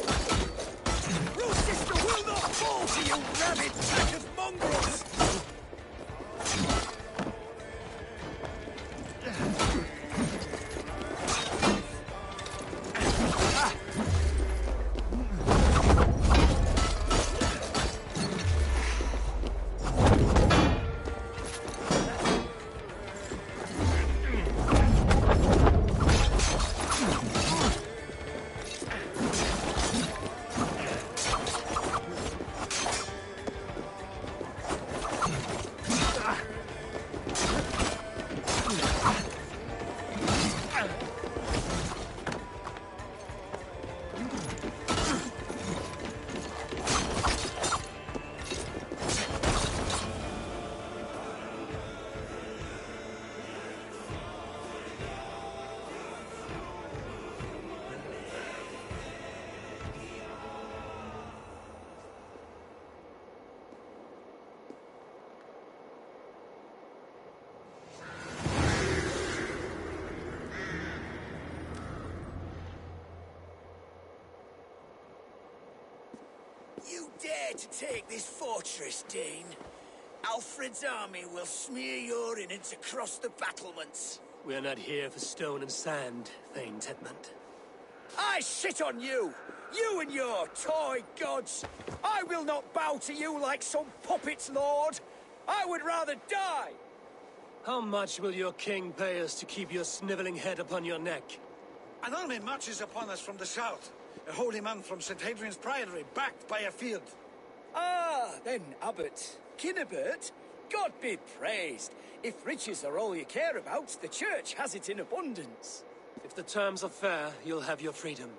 Rose sister will not fall to you, rabid pack of mongrels! You dare to take this fortress, Dane? Alfred's army will smear your innards across the battlements. We're not here for stone and sand, Thane Tedmund. I shit on you! You and your toy gods! I will not bow to you like some puppet's lord! I would rather die! How much will your king pay us to keep your sniveling head upon your neck? An army marches upon us from the south. A holy man from St. Hadrian's Priory, backed by a field. Ah, then, Abbot. Kinnebert, God be praised. If riches are all you care about, the church has it in abundance. If the terms are fair, you'll have your freedom.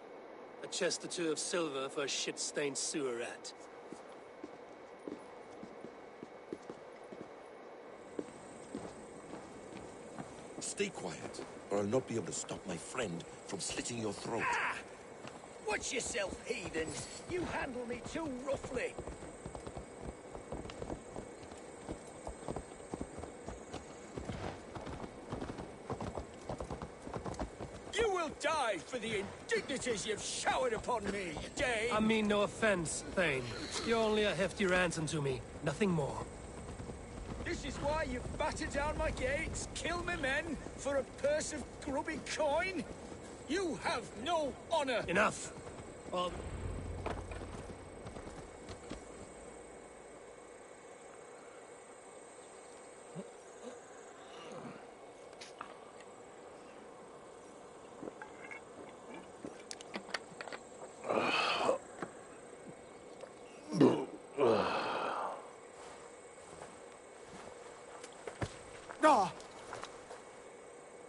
A chest or two of silver for a shit-stained sewer rat. Stay quiet, or I'll not be able to stop my friend from slitting your throat. Ah! Watch yourself, heathens. You handle me too roughly. You will die for the indignities you've showered upon me, Dane. I mean no offense, Thane. You're only a hefty ransom to me, nothing more. This is why you've battered down my gates, killed my men, for a purse of grubby coin? You have no honor! Enough! Well...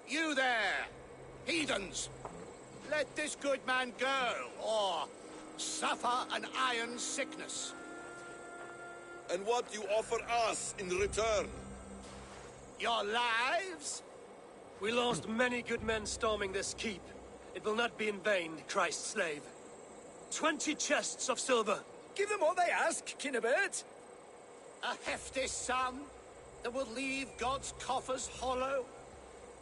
You there, heathens! Let this good man go, or suffer an iron sickness. And what do you offer us in return? Your lives? We lost many good men storming this keep. It will not be in vain, Christ's slave. 20 chests of silver. Give them what they ask, Kinnebert. A hefty sum that will leave God's coffers hollow?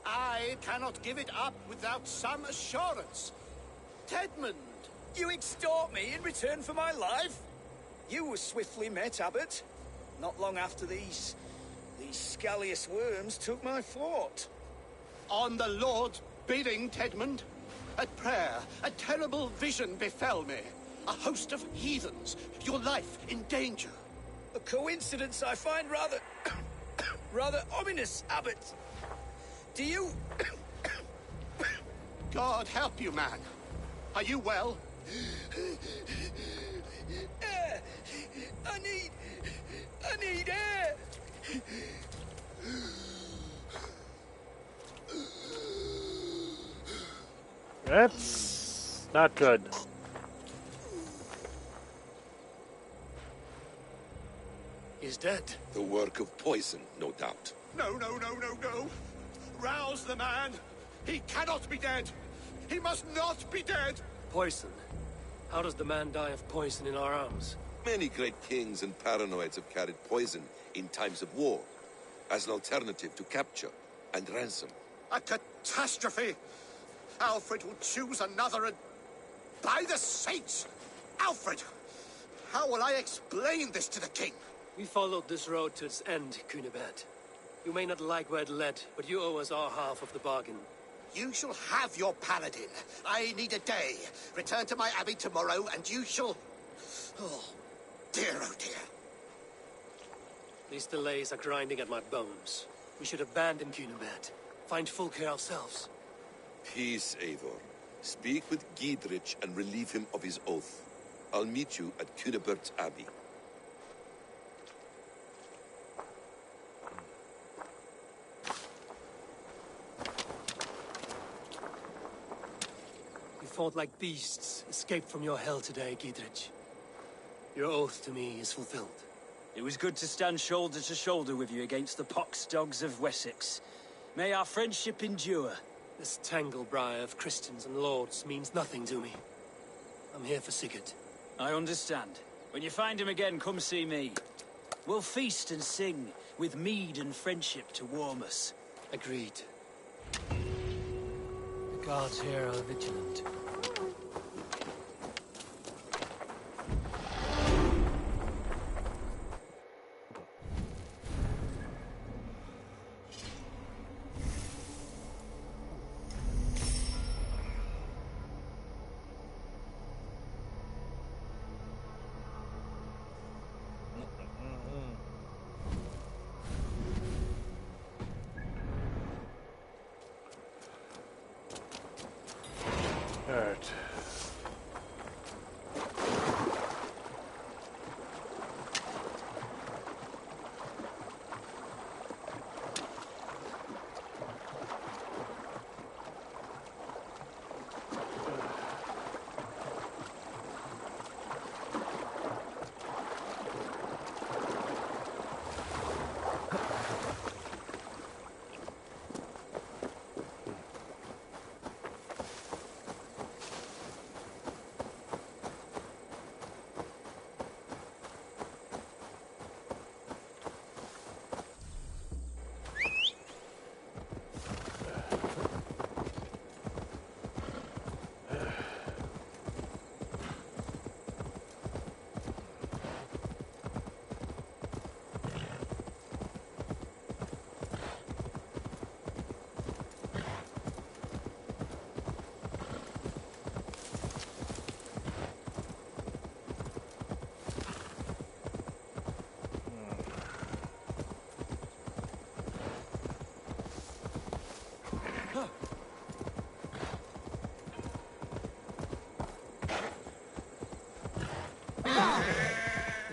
I cannot give it up without some assurance. Tedmund! You extort me in return for my life? You were swiftly met, Abbot. Not long after these scallious worms took my fort. On the Lord's bidding, Tedmund. At prayer, a terrible vision befell me. A host of heathens, your life in danger. A coincidence I find rather... rather ominous, Abbot. Do you... God help you, man. Are you well? Air! I need air! That's not good. He's dead. The work of poison, no doubt. No. Rouse the man. He cannot be dead. He must not be dead. Poison. How does the man die of poison in our arms? Many great kings and paranoids have carried poison in times of war, as an alternative to capture and ransom. A catastrophe. Alfred will choose another and... By the saints! Alfred! How will I explain this to the king? We followed this road to its end, Cunibert. You may not like where it led, but you owe us our half of the bargain. You shall have your paladin. I need a day. Return to my abbey tomorrow, and you shall... Oh, dear, oh dear. These delays are grinding at my bones. We should abandon Cunibert. Find Fulke ourselves. Peace, Eivor. Speak with Giedrich and relieve him of his oath. I'll meet you at Cunebert's Abbey. You fought like beasts, escaped from your hell today, Giedrich. Your oath to me is fulfilled. It was good to stand shoulder to shoulder with you against the pox dogs of Wessex. May our friendship endure. This tanglebriar of Christians and lords means nothing to me. I'm here for Sigurd. I understand. When you find him again, come see me. We'll feast and sing, with mead and friendship to warm us. Agreed. The guards here are vigilant. Alright.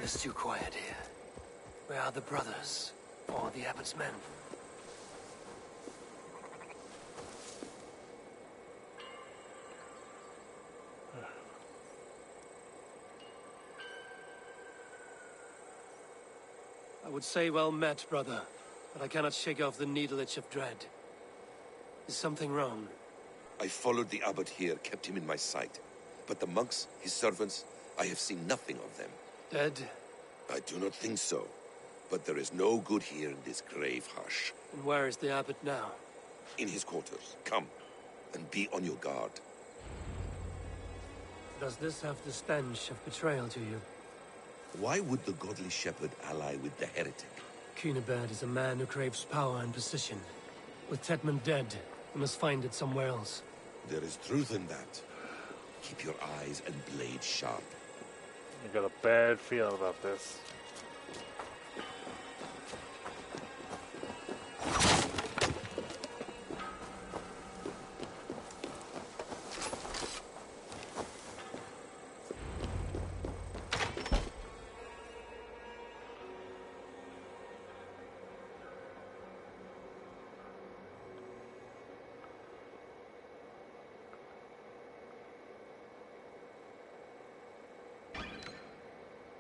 It's too quiet here. Where are the brothers? Or the abbot's men? I would say well met, brother, but I cannot shake off the needle itch of dread. Is something wrong? I followed the abbot here, kept him in my sight. But the monks, his servants, I have seen nothing of them. Dead? I do not think so. But there is no good here in this grave hush. And where is the abbot now? In his quarters. Come, and be on your guard. Does this have the stench of betrayal to you? Why would the godly shepherd ally with the heretic? Cunibert is a man who craves power and position. With Tedman dead, we must find it somewhere else. There is truth in that. Keep your eyes and blade sharp. I got a bad feeling about this.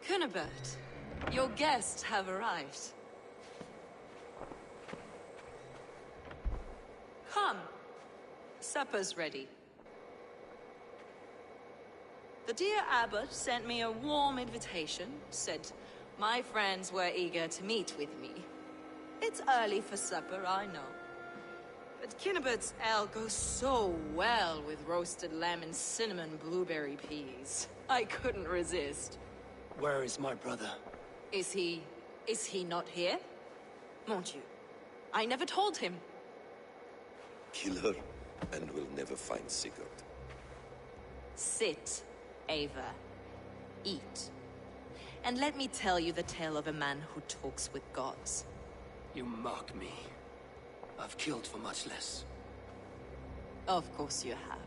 Cunibert, your guests have arrived. Come. Supper's ready. The dear abbot sent me a warm invitation, said my friends were eager to meet with me. It's early for supper, I know. But Kinnabert's ale goes so well with roasted lamb and cinnamon blueberry peas. I couldn't resist. Where is my brother? Is he not here? Mon Dieu. I never told him. Kill her, and we'll never find Sigurd. Sit, Ava. Eat. And let me tell you the tale of a man who talks with gods. You mock me. I've killed for much less. Of course you have.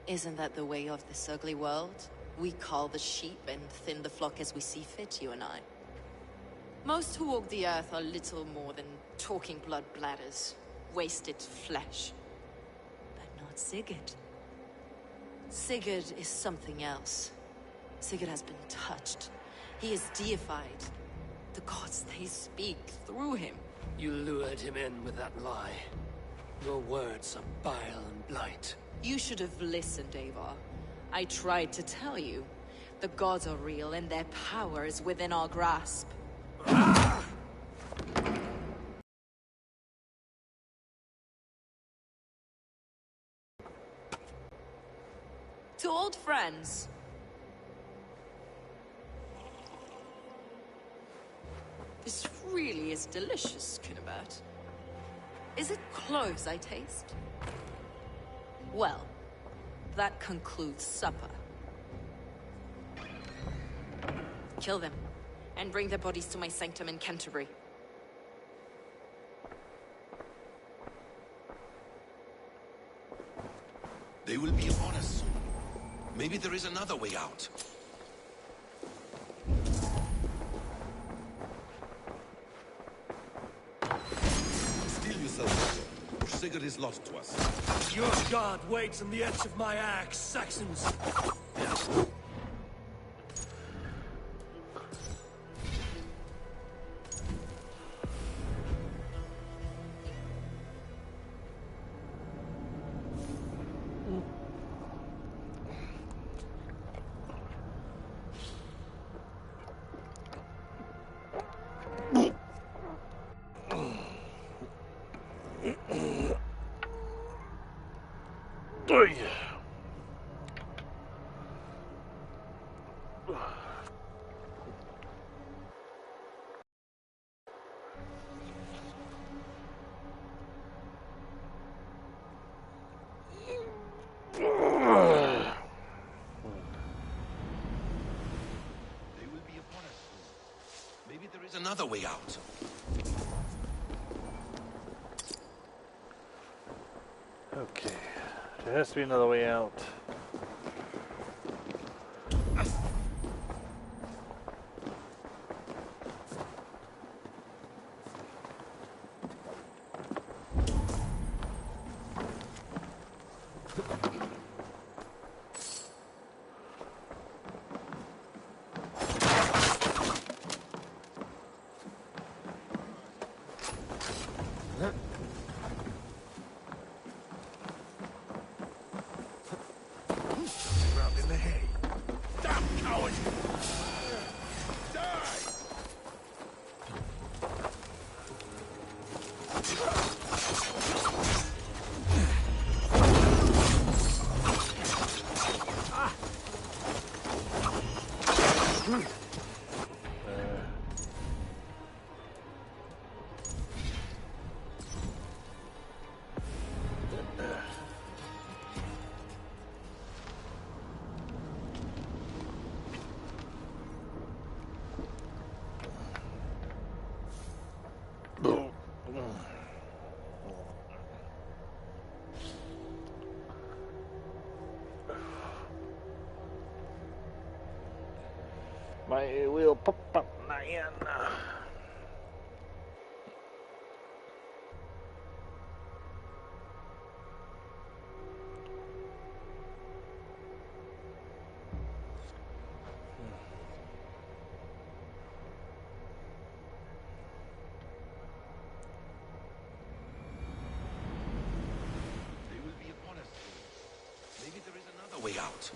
Isn't that the way of this ugly world? We cull the sheep and thin the flock as we see fit, you and I. Most who walk the earth are little more than talking blood bladders, wasted flesh. But not Sigurd. Sigurd is something else. Sigurd has been touched. He is deified. The gods, they speak through him. You lured him in with that lie. Your words are bile and blight. You should have listened, Ava. I tried to tell you. The gods are real and their power is within our grasp. To old friends. This really is delicious, Kinnabert. Is it cloves I taste? Well, that concludes supper. Kill them, and bring their bodies to my sanctum in Canterbury. They will be upon us soon. Maybe there is another way out. Steel yourself, or Sigurd is lost to us. Your god waits on the edge of my axe, Saxons. Another way out. Okay, there has to be another way out. My wheel pop up igen. They will be upon us soon. Maybe there is another way out.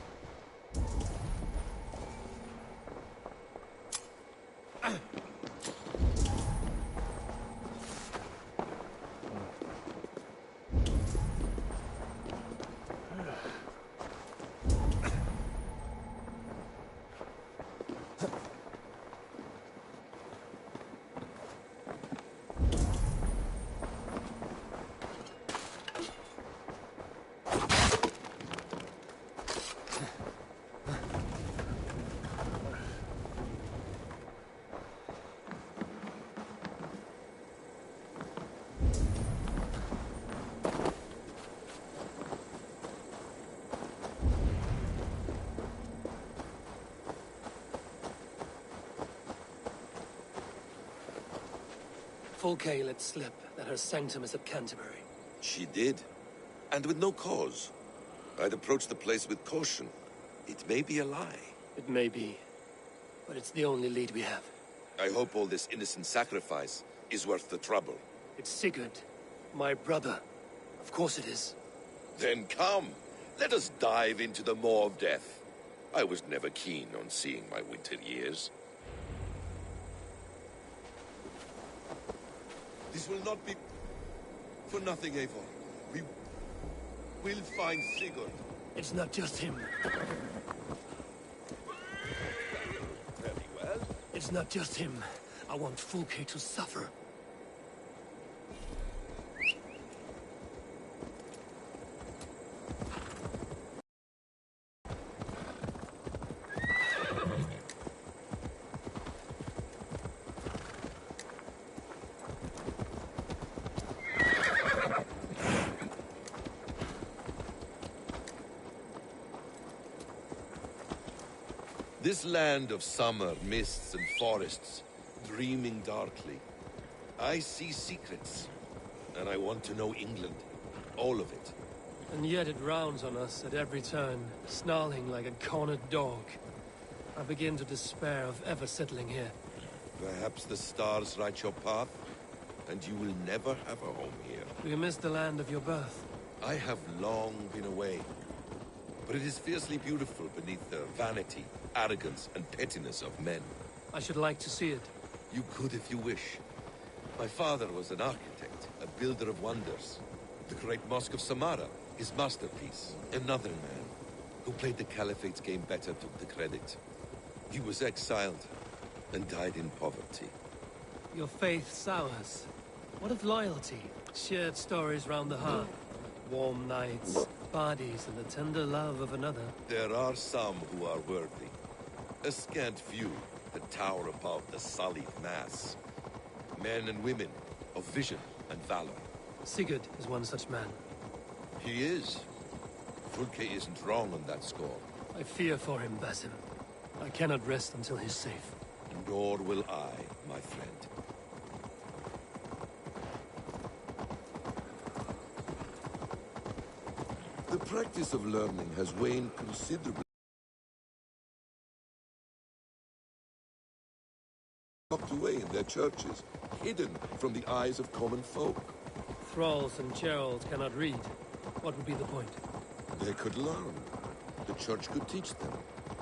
Fulke let slip that her sanctum is at Canterbury. She did, and with no cause. I'd approach the place with caution. It may be a lie. It may be, but it's the only lead we have. I hope all this innocent sacrifice is worth the trouble. It's Sigurd, my brother. Of course it is. Then come, let us dive into the maw of death. I was never keen on seeing my winter years. This will not be for nothing, Eivor. We will find Sigurd. It's not just him. Very well. It's not just him. I want Fulke to suffer. This land of summer, mists and forests, dreaming darkly. I see secrets, and I want to know England. All of it. And yet it rounds on us at every turn, snarling like a cornered dog. I begin to despair of ever settling here. Perhaps the stars write your path, and you will never have a home here. Do you miss the land of your birth? I have long been away, but it is fiercely beautiful beneath the vanity, arrogance, and pettiness of men. I should like to see it. You could if you wish. My father was an architect, a builder of wonders. The great Mosque of Samarra, his masterpiece. Another man, who played the Caliphate's game better, took the credit. He was exiled, and died in poverty. Your faith sours. What of loyalty? Shared stories round the hearth. Warm nights, bodies, and the tender love of another. There are some who are worthy. A scant few that tower above the sullied mass. Men and women of vision and valor. Sigurd is one such man. He is. Fulke isn't wrong on that score. I fear for him, Basim. I cannot rest until he's safe. Nor will I, my friend. The practice of learning has waned considerably. Locked away in their churches, hidden from the eyes of common folk. Thralls and Geralds cannot read. What would be the point? They could learn. The church could teach them.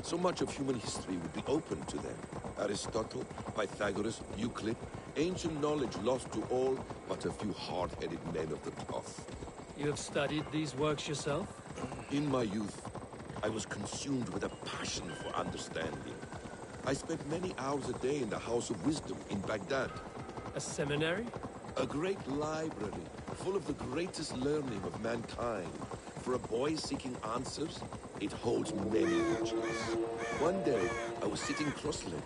So much of human history would be open to them. Aristotle, Pythagoras, Euclid, ancient knowledge lost to all but a few hard-headed men of the cloth. You have studied these works yourself? In my youth, I was consumed with a passion for understanding. I spent many hours a day in the House of Wisdom in Baghdad. A seminary? A great library, full of the greatest learning of mankind. For a boy seeking answers, it holds many riches. One day, I was sitting cross-legged,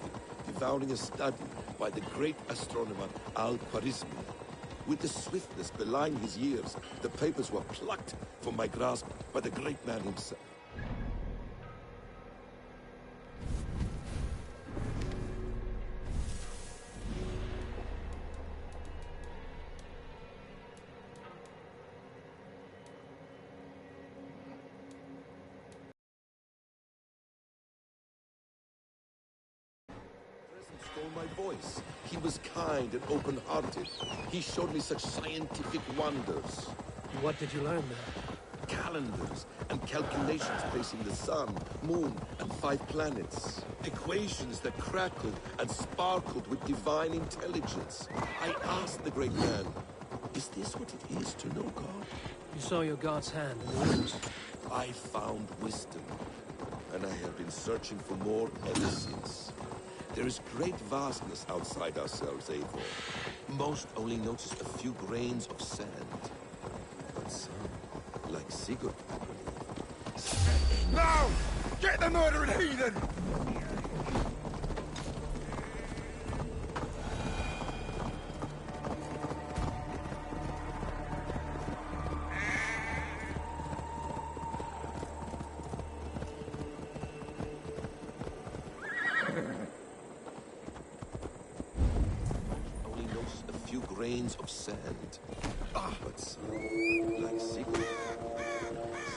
devouring a study by the great astronomer Al-Khwarizmi. With the swiftness belying his years, the papers were plucked from my grasp by the great man himself. Stole my voice. He was kind and open-hearted. He showed me such scientific wonders. What did you learn there? Calendars and calculations placing the sun, moon, and 5 planets. Equations that crackled and sparkled with divine intelligence. I asked the great man, is this what it is to know God? You saw your God's hand in the rooms. I found wisdom, and I have been searching for more ever since. There is great vastness outside ourselves, Eivor. Most only notice a few grains of sand. But some, like Sigurd, I believe. Now! Get the murdering heathen! dunes of sand. But some, like Sigurd,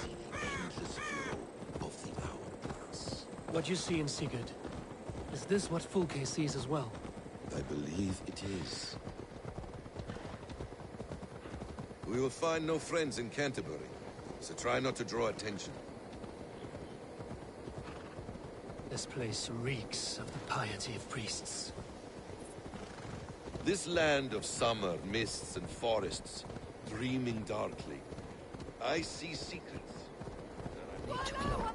see the endless flow of the hourglass. What you see in Sigurd, is this what Fulke sees as well? I believe it is. We will find no friends in Canterbury, so try not to draw attention. This place reeks of the piety of priests. This land of summer, mists and forests, dreaming darkly. I see secrets. I need to know.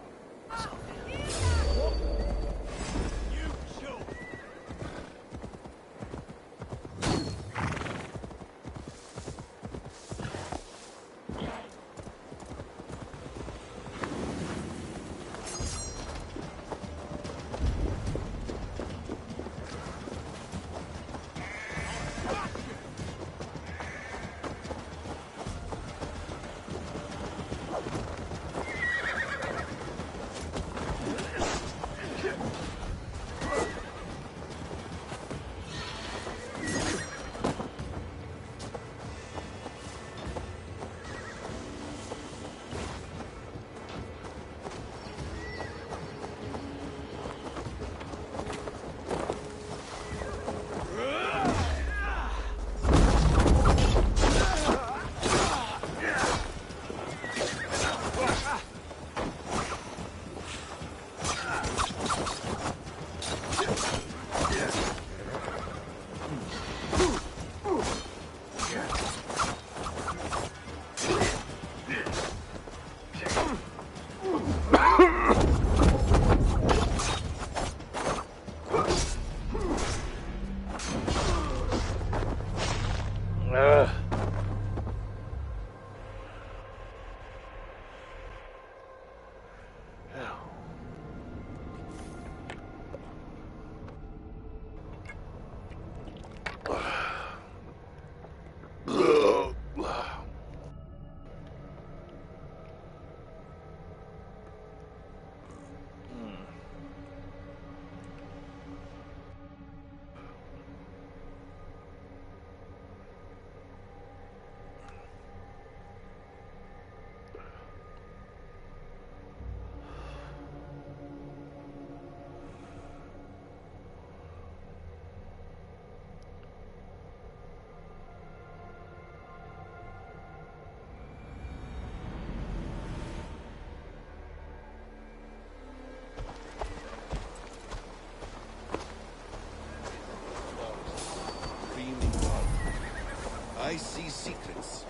I see secrets,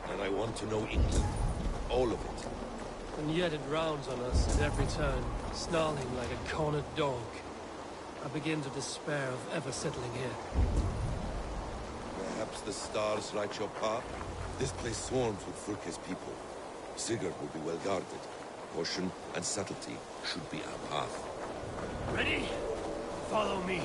and I want to know England. All of it. And yet it rounds on us at every turn, snarling like a cornered dog. I begin to despair of ever settling here. Perhaps the stars light your path? This place swarms with Fulke's people. Sigurd will be well guarded. Caution and subtlety should be our path. Ready? Follow me.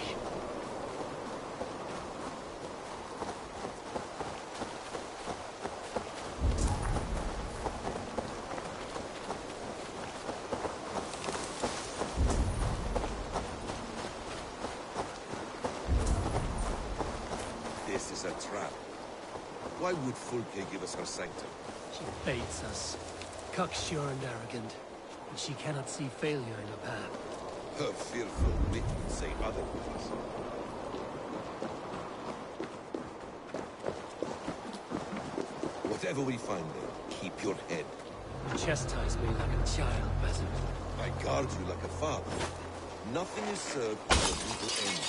This is a trap. Why would Fulke give us her sanctum? She baits us. Cocksure and arrogant. And she cannot see failure in her path. Her fearful wit would say otherwise. Whatever we find there, keep your head. You chastise me like a child, peasant. I guard you like a father. Nothing is served to a brutal end.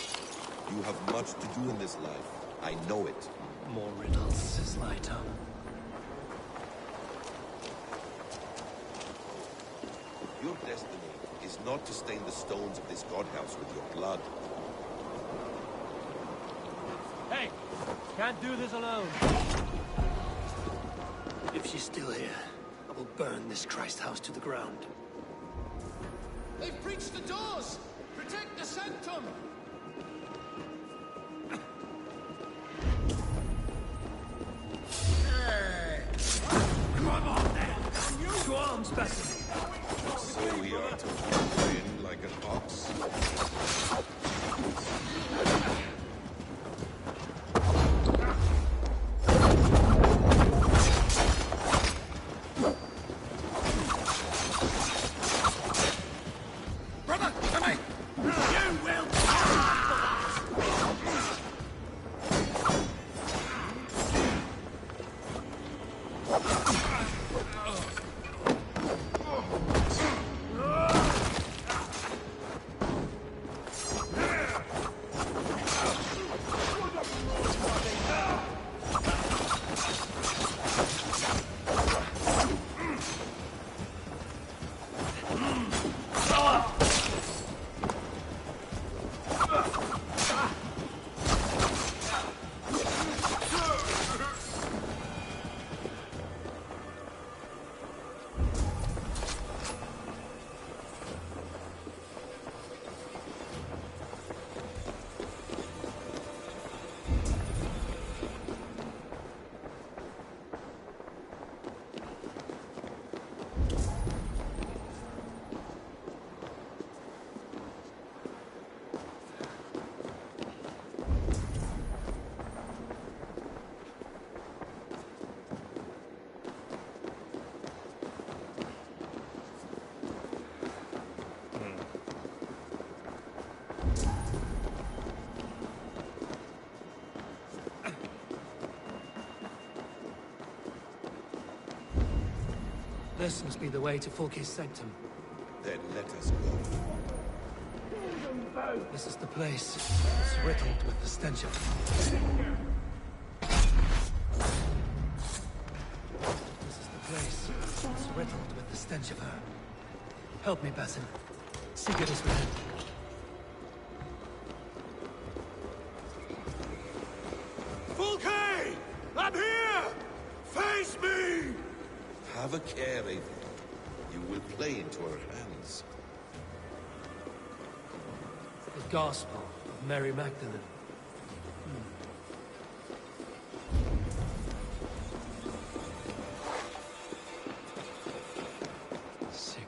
You have much to do in this life. I know it. More riddles, says my tongue. Your destiny is not to stain the stones of this godhouse with your blood. Hey! Can't do this alone. If she's still here, I will burn this Christ house to the ground. They've breached the doors! Protect the sanctum! Come on then! To arms, Bessie! So we are to win like an ox. This must be the way to Fulke's Sanctum. Then let us go. This is the place. It's riddled with the stench of... This is the place. It's riddled with the stench of her. Help me, Basim. Sigurd is with him. Fulke! I'm here! Face me! Have a care, Eivor. You will play into our hands. The Gospel of Mary Magdalene. Sick.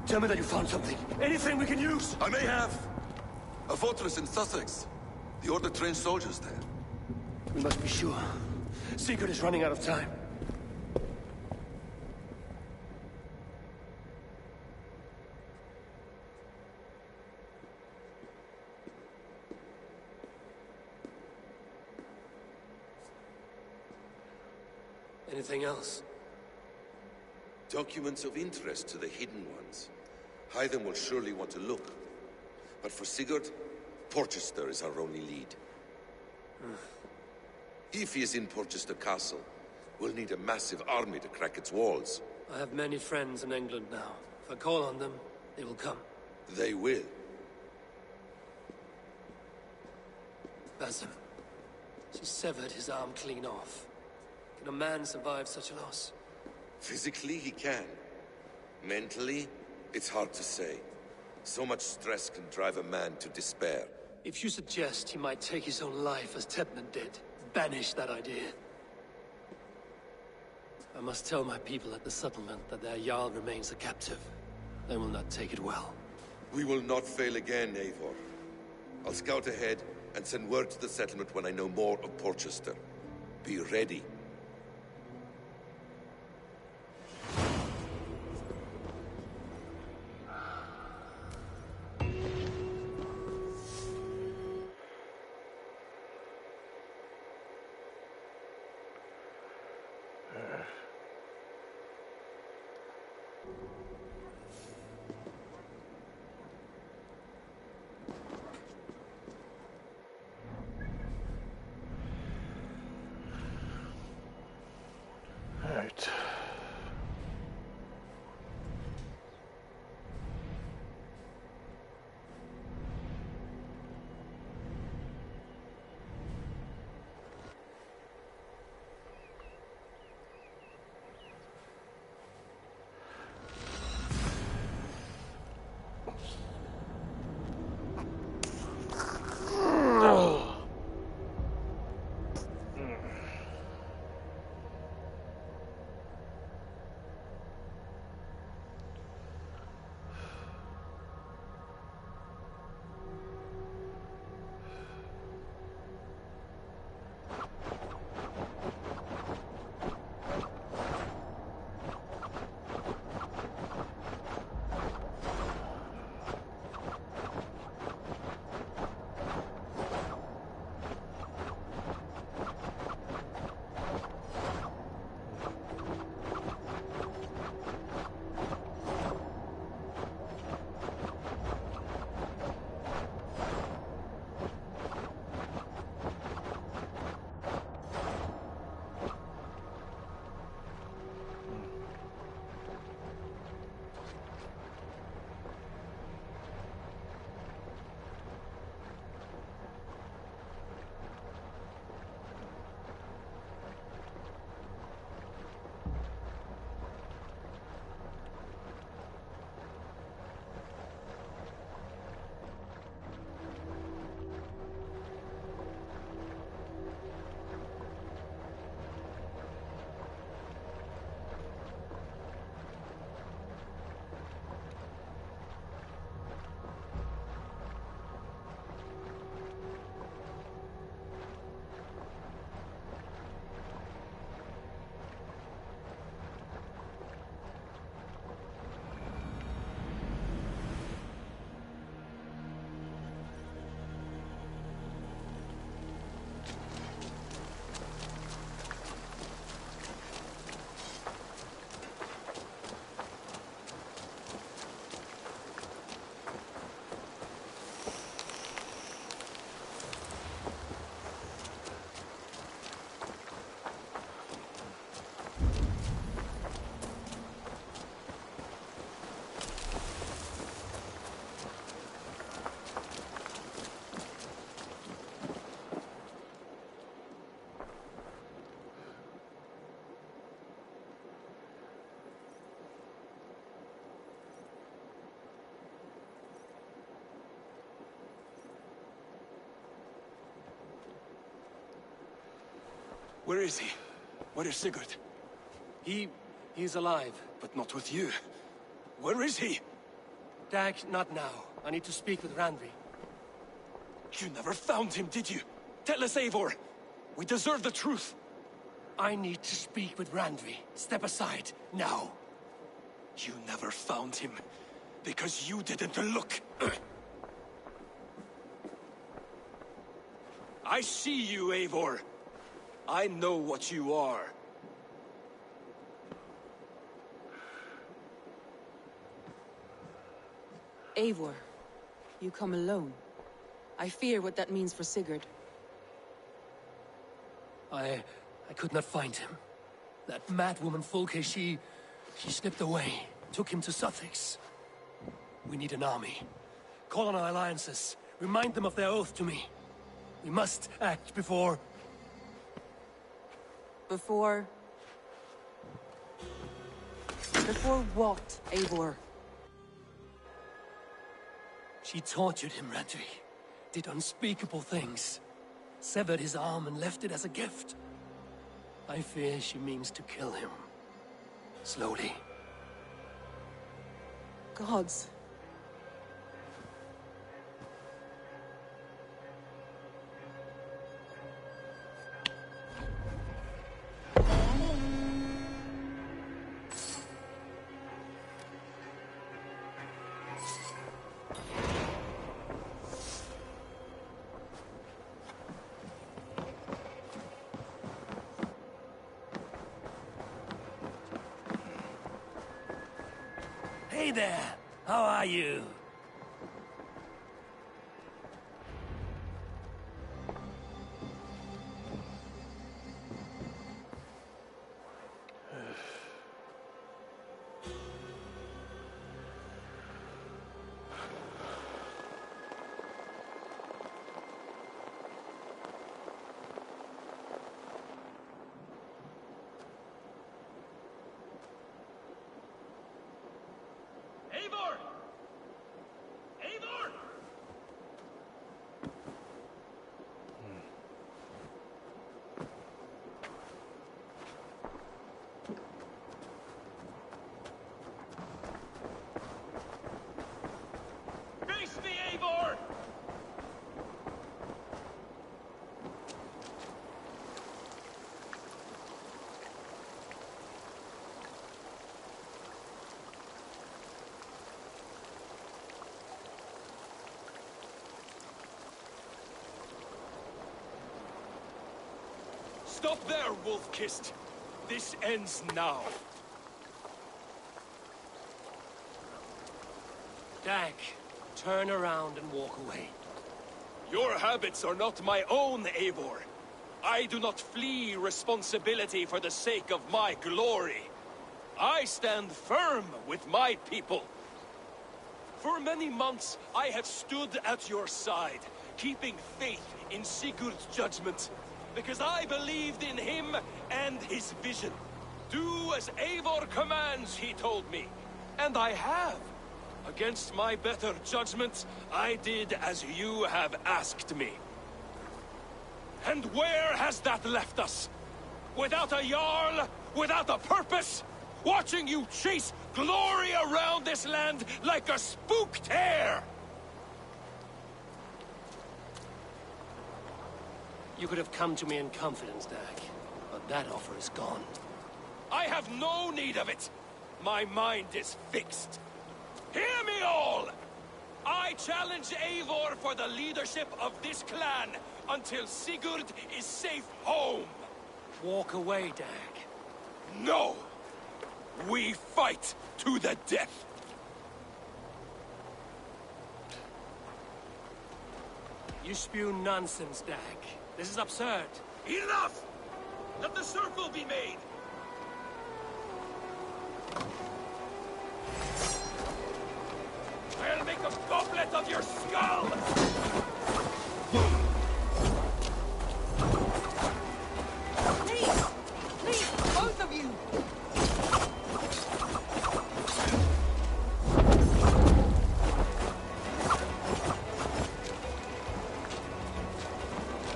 Tell me that you found something. Anything we can use. I may have. A fortress in Sussex. The Order trained soldiers there. We must be sure. Sigurd is running out of time. Anything else? Documents of interest to the Hidden Ones. Hyden will surely want to look. But for Sigurd, Porchester is our only lead. If he is in Porchester Castle, we'll need a massive army to crack its walls. I have many friends in England now. If I call on them, they will come. They will. Basim. She severed his arm clean off. Can a man survive such a loss? Physically, he can. Mentally, it's hard to say. So much stress can drive a man to despair. If you suggest he might take his own life as Tebman did, banish that idea. I must tell my people at the settlement that their Jarl remains a captive. They will not take it well. We will not fail again, Eivor. I'll scout ahead and send word to the settlement when I know more of Porchester. Be ready. Right. Where is he? Where is Sigurd? He's alive. But not with you. Where is he? Dag, not now. I need to speak with Randvi. You never found him, did you? Tell us, Eivor. We deserve the truth. I need to speak with Randvi. Step aside, now. You never found him, because you didn't look. I see you, Eivor. I know what you are. Eivor, you come alone. I fear what that means for Sigurd. I could not find him. That madwoman Folke, she slipped away. Took him to Sussex. We need an army. Call on our alliances. Remind them of their oath to me. We must act before... Before what, Eivor? She tortured him, Randvi. Did unspeakable things. Severed his arm and left it as a gift. I fear she means to kill him. Slowly. Gods. Hey there! How are you? Eivor! Eivor! Face me, Eivor! Stop there, wolf-kissed. This ends now. Dag, turn around and walk away. Your habits are not my own, Eivor. I do not flee responsibility for the sake of my glory. I stand firm with my people. For many months, I have stood at your side, keeping faith in Sigurd's judgment, because I believed in him and his vision. Do as Eivor commands, he told me. And I have. Against my better judgment, I did as you have asked me. And where has that left us? Without a Jarl, without a purpose? Watching you chase glory around this land like a spooked hare! You could have come to me in confidence, Dag, but that offer is gone. I have no need of it. My mind is fixed. Hear me all! I challenge Eivor for the leadership of this clan until Sigurd is safe home. Walk away, Dag. No! We fight to the death! You spew nonsense, Dag. This is absurd. Enough! Let the circle be made! I'll make a goblet of your skull! Please, both of you!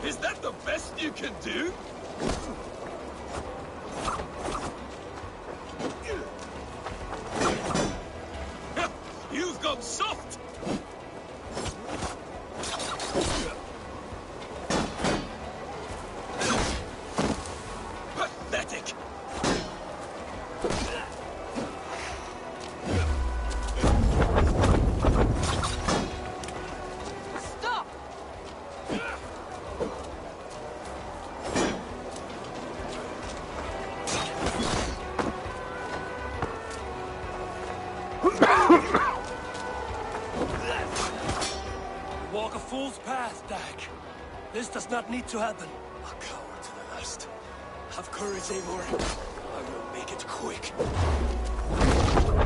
Is that the best you can do? This does not need to happen. A coward to the last. Have courage, Eivor. I will make it quick.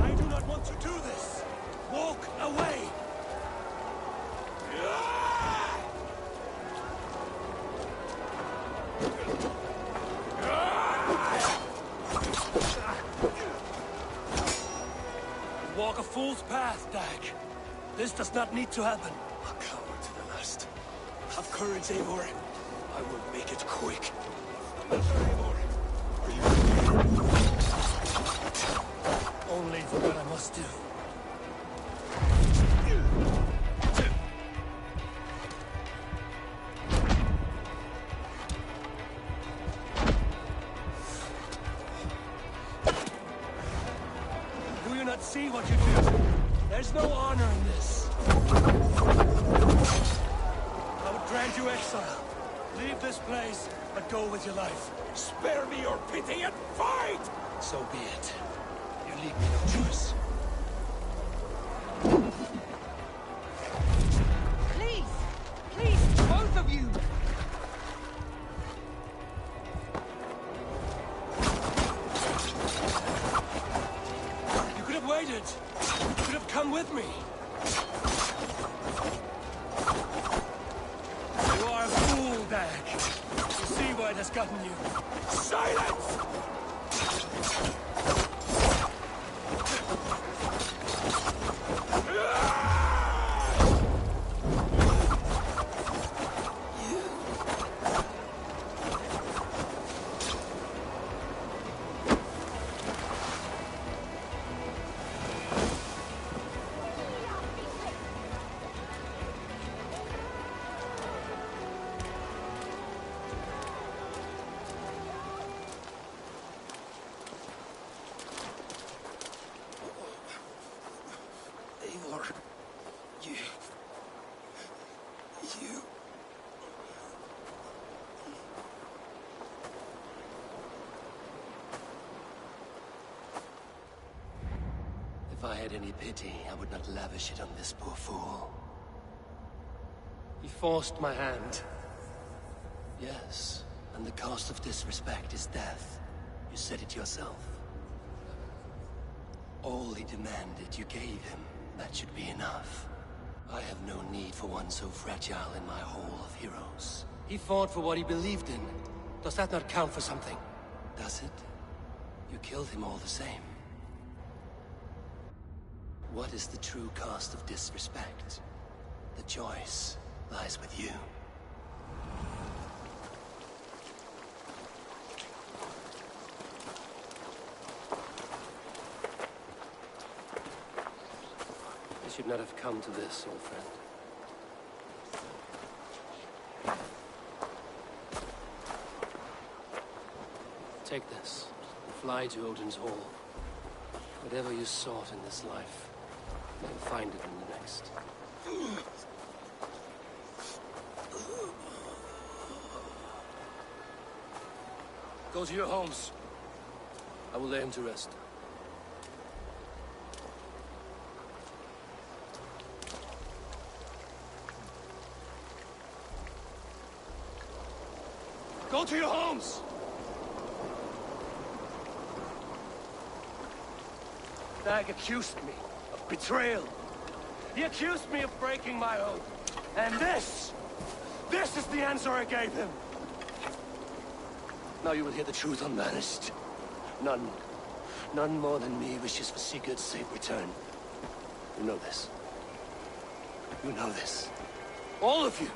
I do not want to do this. Walk away. Walk a fool's path, Dag. This does not need to happen. A coward to the last. Have courage, Eivor. I will make it quick. Only for what I must do. Do you not see what you do? There's no honor in this. I would grant you exile. Leave this place, but go with your life. Spare me your pity and fight! So be it. You leave me no choice. Please! Please, both of you! You could have waited. You could have come with me. You are a fool, Dag. You see why it has gotten you. Silence! Eivor, you... If I had any pity, I would not lavish it on this poor fool. He forced my hand. Yes, and the cost of disrespect is death. You said it yourself. All he demanded, you gave him. That should be enough. I have no need for one so fragile in my hall of heroes. He fought for what he believed in. Does that not count for something? Does it? You killed him all the same. What is the true cost of disrespect? The choice lies with you. I should not have come to this, old friend. Take this. Fly to Odin's Hall. Whatever you sought in this life, you will find it in the next. Go to your homes. I will lay him to rest. Go to your homes! Dag accused me of betrayal. He accused me of breaking my oath. And this is the answer I gave him. Now you will hear the truth unmanaged. None more than me wishes for Sigurd's safe return. You know this. You know this. All of you.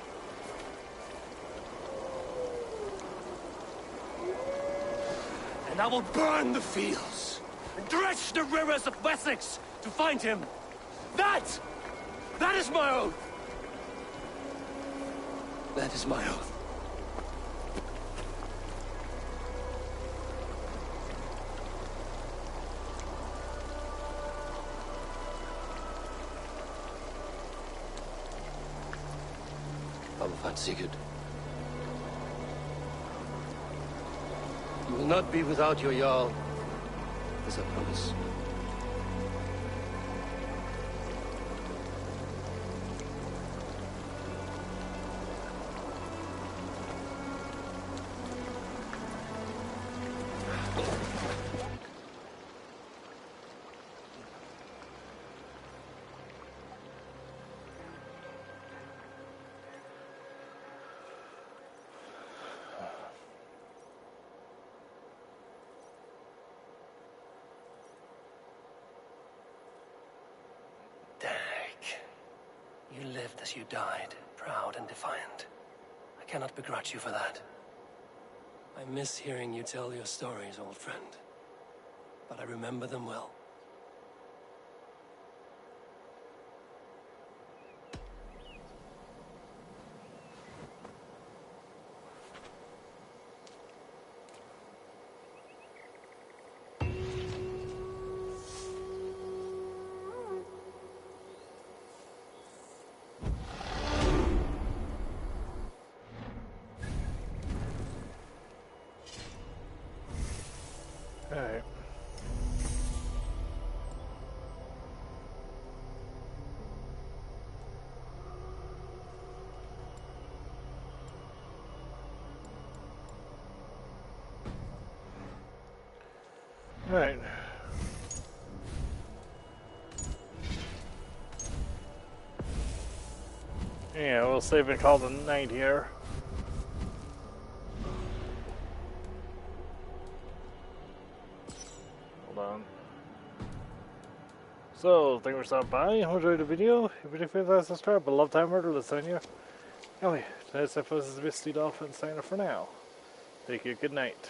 And I will burn the fields, and dredge the rivers of Wessex to find him. That is my oath. That is my oath. I will find Sigurd. You will not be without your Jarl, as I promise. as you died, proud and defiant. I cannot begrudge you for that. I miss hearing you tell your stories, old friend. But I remember them well. Alright. Alright. Yeah, we'll save and call the night here. Hold on. So, thank you for stopping by. Hope you enjoyed the video. If you did, please subscribe. But love time murder, let's sign you. Anyway, tonight's episode is Misty Dolphin signing off for now. Thank you. Good night.